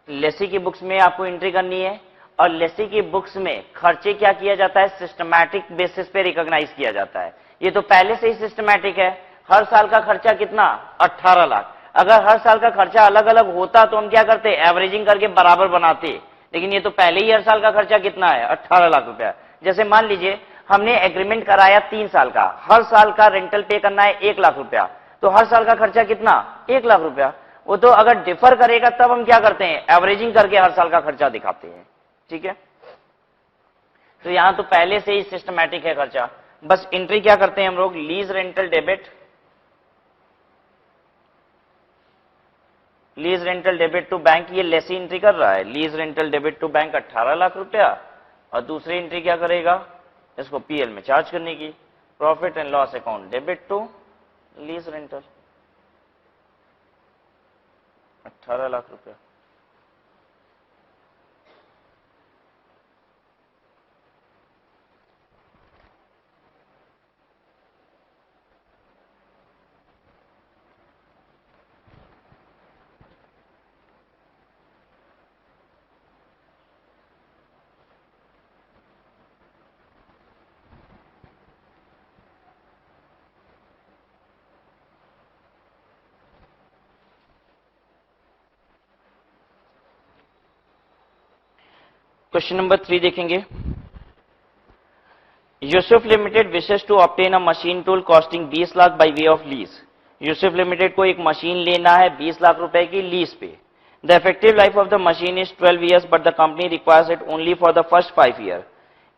Lessee की बुक्स में आपको एंट्री करनी है और लेसी की बुक्स में खर्चे क्या किया जाता है, सिस्टमैटिक बेसिस पे रिकॉग्नाइज किया जाता है। ये तो पहले से ही सिस्टमैटिक है। हर साल का खर्चा कितना, 18 लाख। अगर हर साल का खर्चा अलग अलग होता तो हम क्या करते, एवरेजिंग करके बराबर बनाते, लेकिन ये तो पहले ही हर साल का खर्चा कितना है, 18 लाख रुपया। जैसे मान लीजिए हमने एग्रीमेंट कराया 3 साल का, हर साल का रेंटल पे करना है 1 लाख रुपया, तो हर साल का खर्चा कितना, 1 लाख रुपया। वो तो अगर डिफर करेगा तब हम क्या करते हैं, एवरेजिंग करके हर साल का खर्चा दिखाते हैं, ठीक है। तो यहां तो पहले से ही सिस्टमैटिक है खर्चा, बस एंट्री क्या करते हैं हम लोग, lease rental debit, lease rental debit to bank, ये लेसी एंट्री कर रहा है, lease rental debit to bank 18 lakh रुपया, और दूसरी एंट्री क्या करेगा, इसको पीएल में चार्ज करने की, profit and loss account debit to lease rental 18 lakh रुपया। क्वेश्चन नंबर 3 देखेंगे। Yusuf limited wishes to obtain a machine tool costing 20 lakh by way of lease. Yusuf limited को एक मशीन लेना है 20 लाख रुपए की लीज पे। The effective life of the machine is 12 years but the company requires it only for the first 5 year.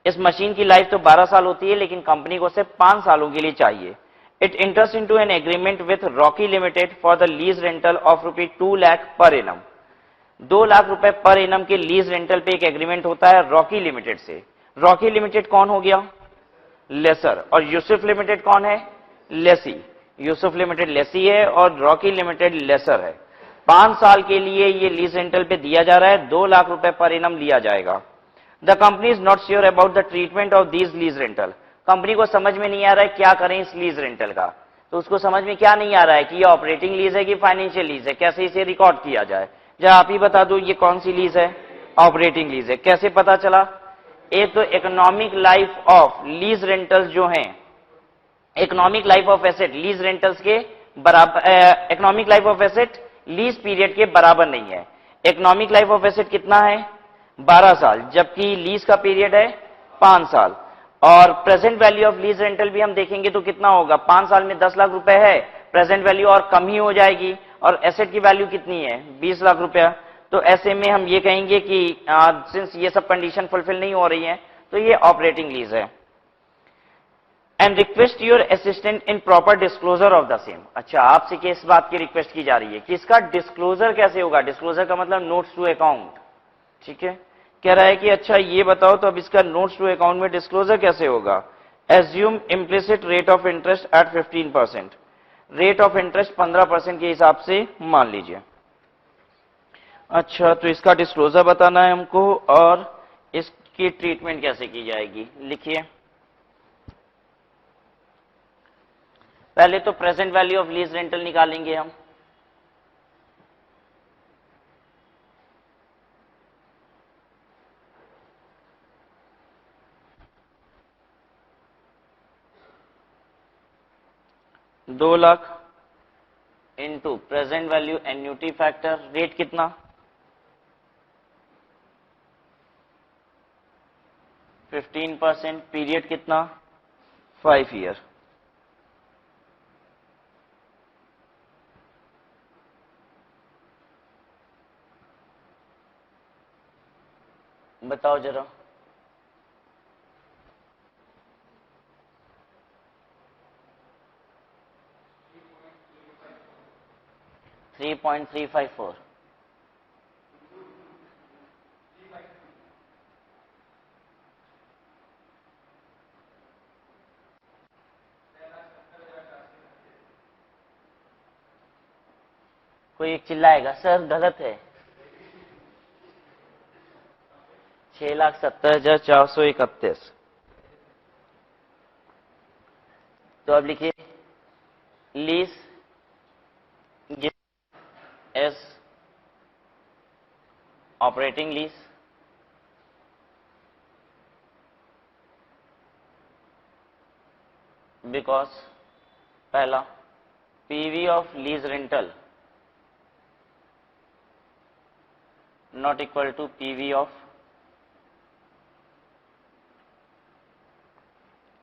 इस मशीन की लाइफ तो 12 साल होती है, लेकिन कंपनी को सिर्फ 5 सालों के लिए चाहिए। It इंटर्स into an agreement with Rocky limited for the lease rental of ₹2 lakh per annum. 2 lakh रुपए पर एनम के लीज रेंटल पे एक एग्रीमेंट होता है रॉकी लिमिटेड से। रॉकी लिमिटेड कौन हो गया, लेसर, और यूसुफ लिमिटेड कौन है, लेसी। यूसुफ लिमिटेड लेसी है और रॉकी लिमिटेड लेसर है। 5 साल के लिए ये लीज रेंटल पे दिया जा रहा है, 2 लाख रुपए पर एनम लिया जाएगा। The company is not sure about the treatment of these lease rental. Company को समझ में नहीं आ रहा है क्या करें इस लीज रेंटल का। तो उसको समझ में क्या नहीं आ रहा है कि ये ऑपरेटिंग लीज है कि फाइनेंशियल लीज है, कैसे इसे रिकॉर्ड किया जाए। जरा आप ही बता दो ये कौन सी लीज है, ऑपरेटिंग लीज है। कैसे पता चला, एक तो economic life of lease rentals जो हैं, economic life of asset lease rentals के बराबर, economic life of asset lease period के बराबर नहीं है। इकोनॉमिक लाइफ ऑफ एसेट कितना है, 12 साल, जबकि लीज का पीरियड है 5 साल। और present value of lease rental भी हम देखेंगे तो कितना होगा, 5 साल में 10 लाख रुपए है, प्रेजेंट वैल्यू और कम ही हो जाएगी, और एसेट की वैल्यू कितनी है, 20 लाख रुपया। तो ऐसे में हम ये कहेंगे कि सिंस ये सब कंडीशन फुलफिल नहीं हो रही है तो ये ऑपरेटिंग लीज है। And request your assistant in proper disclosure of the same. अच्छा, आपसे किस बात की रिक्वेस्ट की जा रही है कि इसका डिस्क्लोजर कैसे होगा? डिस्क्लोजर का मतलब नोट्स टू अकाउंट। ठीक है, कह रहा है कि अच्छा ये बताओ तो अब इसका नोट्स टू अकाउंट में डिस्क्लोजर कैसे होगा? Assume implicit rate of interest eight 15%। Rate of interest 15% के हिसाब से मान लीजिए। अच्छा, तो इसका डिस्क्लोजर बताना है हमको और इसकी ट्रीटमेंट कैसे की जाएगी, लिखिए। पहले तो present value of lease rental निकालेंगे हम। दो lakh into present value annuity factor, rate कितना? 15%, पीरियड कितना? 5 ईयर। बताओ जरा। 3.354। कोई एक चिल्लाएगा सर गलत है। 6,70,431। तो अब लिखिए lease as operating lease because पहला PV of lease rental not equal to PV of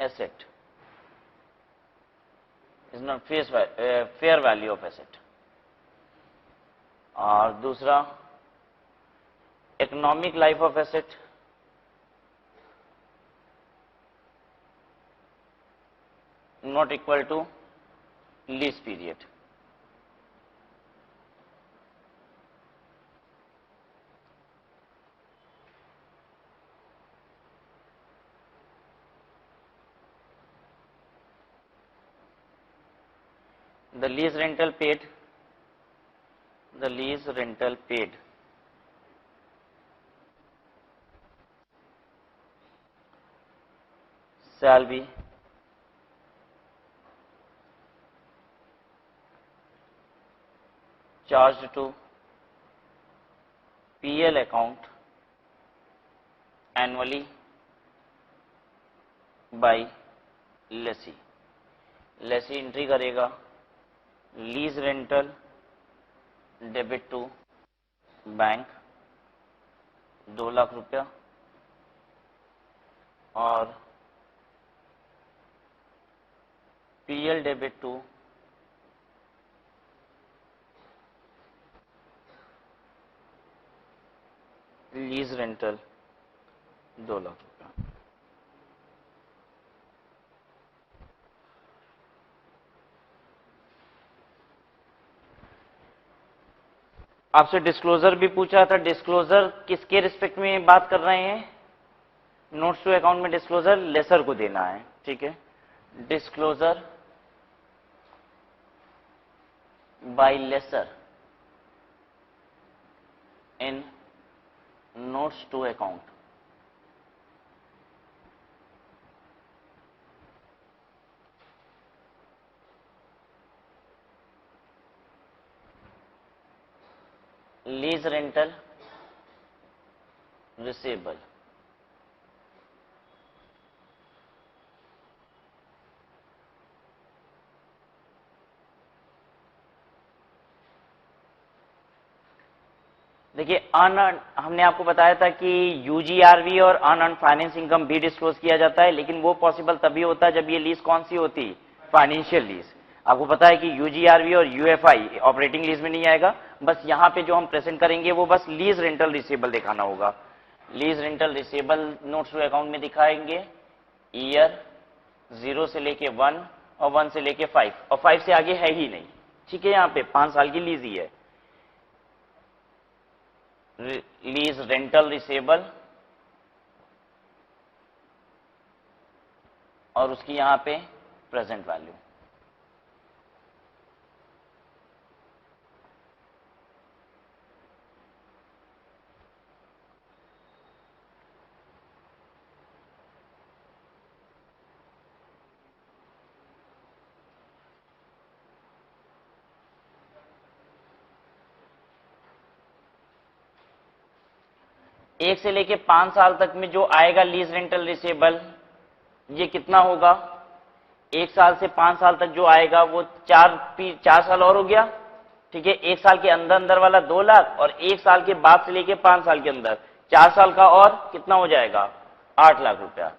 asset is not fair value of asset। और दूसरा economic life of asset not equal to lease period। The lease rental paid shall be charged to PL account annually by lessee। Lessee entry करेगा lease rental debit to bank 2 lakh रुपया और PL debit to lease rental 2 lakh रुपया। आपसे डिस्क्लोजर भी पूछा था, डिस्क्लोजर किसके रिस्पेक्ट में बात कर रहे हैं? नोट्स टू अकाउंट में डिस्क्लोजर लेसर को देना है। ठीक है, disclosure by lessor in notes to account. Lease rental receivable देखिए हमने आपको बताया था कि यूजीआरवी और अनअर्न्ड फाइनेंस इनकम भी डिस्क्लोज किया जाता है, लेकिन वो पॉसिबल तभी होता है जब ये लीज कौन सी होती? Financial lease. आपको पता है कि यूजीआरवी और यूएफआई ऑपरेटिंग लीज में नहीं आएगा, बस यहां पे जो हम प्रेजेंट करेंगे वो बस लीज रेंटल रिसीवेबल दिखाना होगा। Lease rental receivable notes to account में दिखाएंगे ईयर 0 से लेके 1 और 1 से लेके 5 और 5 से आगे है ही नहीं, ठीक है। यहां पे 5 साल की लीज ही है। लीज रेंटल रिसेबल और उसकी यहां पे प्रेजेंट वैल्यू। एक से लेके 5 साल तक में जो आएगा लीज रेंटल रिसेबल, ये कितना होगा? 1 साल से 5 साल तक जो आएगा वो 4 साल और हो गया, ठीक है। 1 साल के अंदर अंदर वाला 2 लाख और 1 साल के बाद से लेके 5 साल के अंदर 4 साल का और कितना हो जाएगा? 8 लाख रुपया।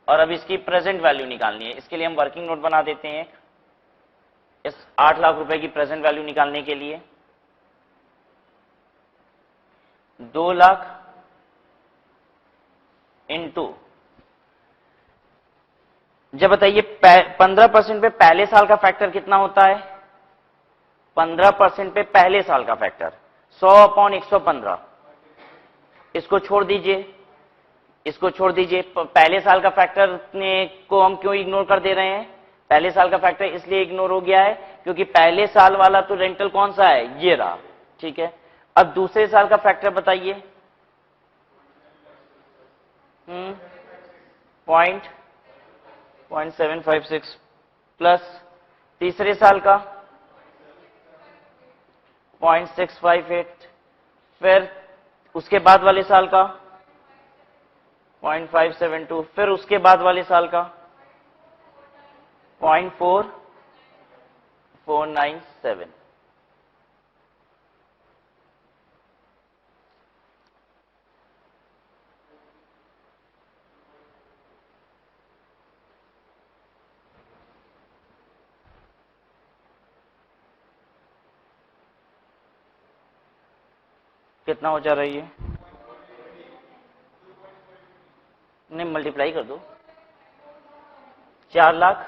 और अब इसकी प्रेजेंट वैल्यू निकालनी है। इसके लिए हम वर्किंग नोट बना देते हैं। इस 8 लाख रुपए की प्रेजेंट वैल्यू निकालने के लिए 2 लाख इंटू, जब बताइए 15% पे पहले साल का फैक्टर कितना होता है? 15% पे पहले साल का फैक्टर 100/115। इसको छोड़ दीजिए, इसको छोड़ दीजिए। पहले साल का फैक्टर को हम क्यों इग्नोर कर दे रहे हैं? पहले साल का फैक्टर इसलिए इग्नोर हो गया है क्योंकि पहले साल वाला तो रेंटल कौन सा है? ये रहा, ठीक है। अब दूसरे साल का फैक्टर बताइए। 0.756 प्लस तीसरे साल का 0.658, फिर उसके बाद वाले साल का 0.572, फिर उसके बाद वाले साल का 0.4497। कितना हो जा रही है? नहीं, मल्टीप्लाई कर दो। 4 लाख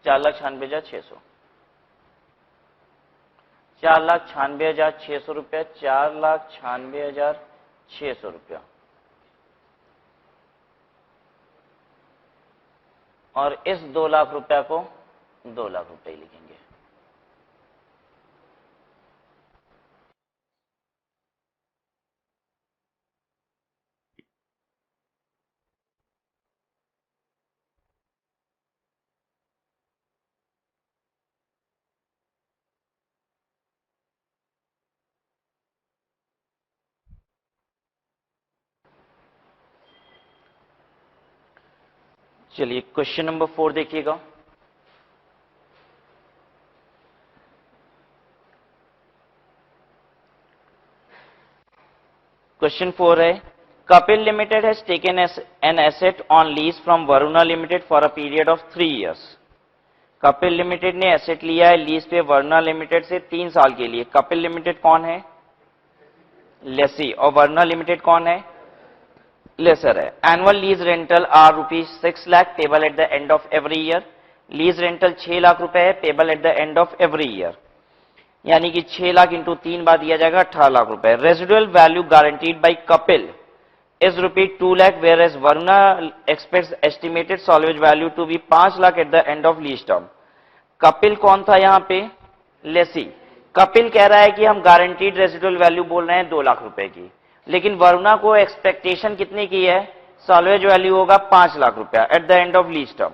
4,96,600, 4,96,600 रुपया, 4,96,600 रुपया। और इस 2 लाख रुपया को 2 लाख रुपए लिखेंगे। चलिए क्वेश्चन नंबर 4 देखिएगा। क्वेश्चन 4 है, Kapil limited has taken an asset on lease from Varuna limited for a period of 3 years। Kapil limited ने एसेट लिया है लीज पे वरुणा लिमिटेड से 3 साल के लिए। कपिल लिमिटेड कौन है? लेसी। और वरुणा लिमिटेड कौन है? लेसर है। Annual lease rental are ₹6 lakh payable at the end of every year. Lease rental 6 lakh रुपए है payable at the end of every year, यानी कि 6 लाख इंटू 3 बार दिया जाएगा 18 लाख रुपए। Residual value guaranteed bye Kapil is ₹2 lakh, whereas Varuna expects estimated salvage value to be 5 lakh at the end of lease term। Kapil कौन था यहाँ पे? लेसी। कपिल कह रहा है कि हम गारंटीड रेजिडुअल वैल्यू बोल रहे हैं 2 लाख रुपए की, लेकिन वरुणा को एक्सपेक्टेशन कितने की है? सॉल्वेज वैल्यू होगा 5 लाख रुपया eight the end of lease term.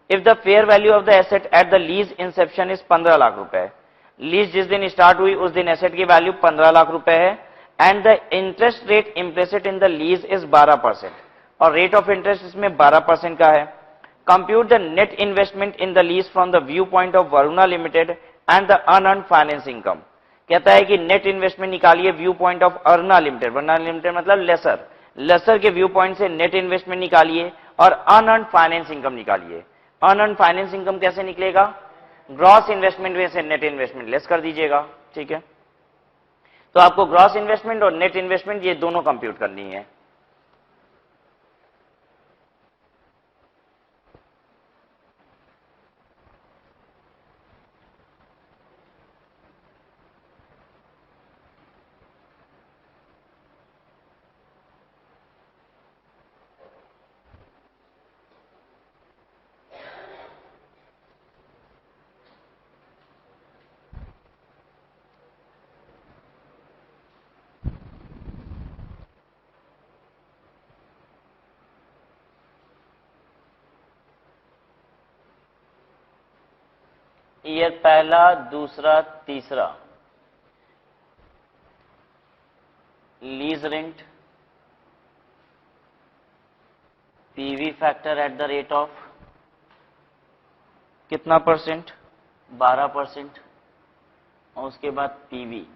If the fair value of the asset at the lease Inception is 15 lakh रुपए, लीज जिस दिन स्टार्ट हुई उस दिन एसेट की वैल्यू 15 लाख रुपए है, and the interest rate implicit in the lease is 12%, और रेट ऑफ इंटरेस्ट इसमें 12% का है। Compute the net investment in the lease from the view point of Varuna limited and the unearned finance income. कहता है कि नेट इन्वेस्टमेंट निकालिए view point of Varuna limited. Varuna limited मतलब लेसर, लेसर के व्यू पॉइंट से नेट इन्वेस्टमेंट निकालिए और अनअर्न्ड फाइनेंस इनकम निकालिए। अनअर्न्ड फाइनेंस इनकम कैसे निकलेगा? ग्रॉस इन्वेस्टमेंट में से नेट इन्वेस्टमेंट लेस कर दीजिएगा, ठीक है। तो आपको ग्रॉस इन्वेस्टमेंट और नेट इन्वेस्टमेंट ये दोनों कंप्यूट करनी है। ईयर पहला, दूसरा, तीसरा, lease rent, PV factor at the rate of कितना परसेंट, 12%, और उसके बाद पीवी।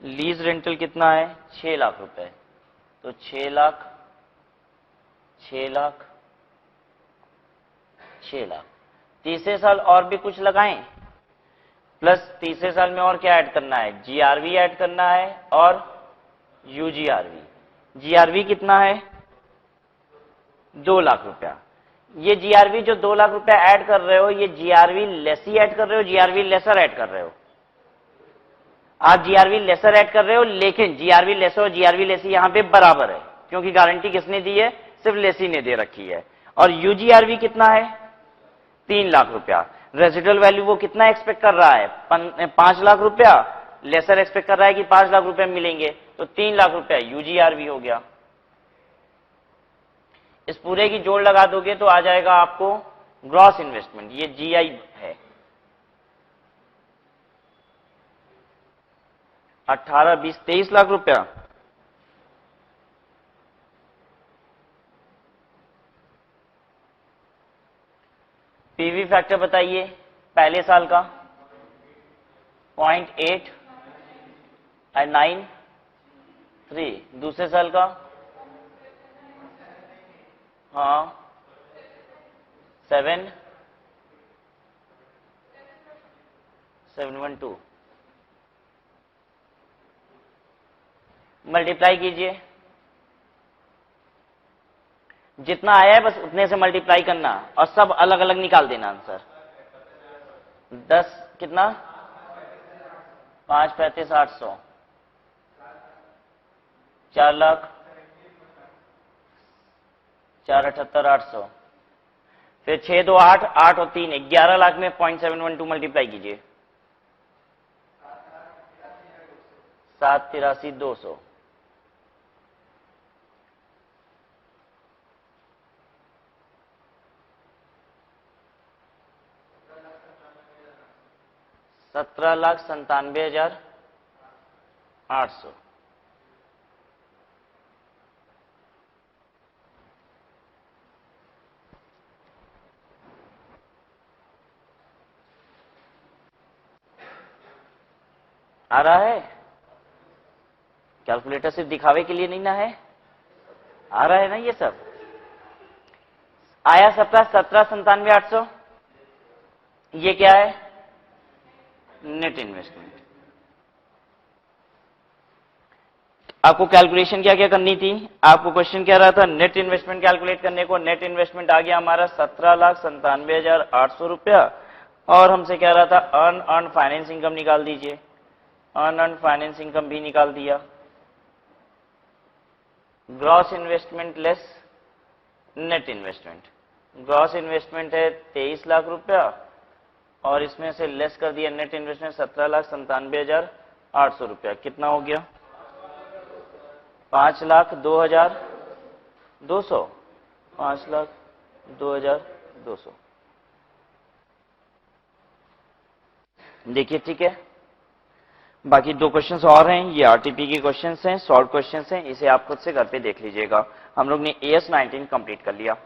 लीज रेंटल कितना है, 6 लाख रुपए, तो 6 लाख, 6 लाख, 6 लाख। तीसरे साल और भी कुछ लगाएं, प्लस तीसरे साल में और क्या ऐड करना है, जीआरवी ऐड करना है और यूजीआरवी। जीआरवी कितना है, 2 लाख रुपया। ये जीआरवी जो 2 लाख रुपया ऐड कर रहे हो, ये जीआरवी लेसी ऐड कर रहे हो, जीआरवी लेसर ऐड कर रहे हो? आप जीआरवी लेसर ऐड कर रहे हो, लेकिन जीआरवी लेसर और जीआरवी लेसी यहां पे बराबर है, क्योंकि गारंटी किसने दी है, सिर्फ लेसी ने दे रखी है। और यूजीआरवी कितना है, 3 लाख रुपया। रेजिडुअल वैल्यू वो कितना एक्सपेक्ट कर रहा है, 5 लाख रुपया, लेसर एक्सपेक्ट कर रहा है कि 5 लाख रुपया मिलेंगे, तो 3 लाख रुपया यूजीआरवी हो गया। इस पूरे की जोड़ लगा दोगे तो आ जाएगा आपको ग्रॉस इन्वेस्टमेंट, ये जीआई है। 18, 20, 23 लाख रुपया। पीवी फैक्टर बताइए, पहले साल का 0.8 और 9.3, दूसरे साल का हाँ 7.12 मल्टीप्लाई कीजिए, जितना आया है बस उतने से मल्टीप्लाई करना और सब अलग अलग निकाल देना आंसर। 10 कितना, 5 35 800, 4 लाख, 4 78 800, फिर 6 2 8, 8 और 3 11 लाख में 0.712 मल्टीप्लाई कीजिए, 7 83 200, 17,97,800। आ रहा है? कैलकुलेटर सिर्फ दिखावे के लिए नहीं ना है, आ रहा है ना? ये सब आया सबका 17,97,800। ये क्या है, नेट इन्वेस्टमेंट। आपको कैलकुलेशन क्या क्या करनी थी, आपको क्वेश्चन कह रहा था नेट इन्वेस्टमेंट कैलकुलेट करने को। नेट इन्वेस्टमेंट आ गया हमारा 17,97,800 रुपया, और हमसे कह रहा था अर्न फाइनेंस इनकम निकाल दीजिए। अर्न फाइनेंस इनकम भी निकाल दिया। Gross investment less net investment, gross investment है 23 लाख रुपया, और इसमें से लेस कर दिया नेट इन्वेस्टमेंट 17,97,800 रुपया। कितना हो गया, 5,02,200, 5,02,200। देखिए ठीक है। बाकी 2 क्वेश्चंस और हैं, ये आरटीपी के क्वेश्चंस हैं, शॉर्ट क्वेश्चंस हैं, इसे आप खुद से घर पे देख लीजिएगा। हम लोग ने AS 19 कंप्लीट कर लिया।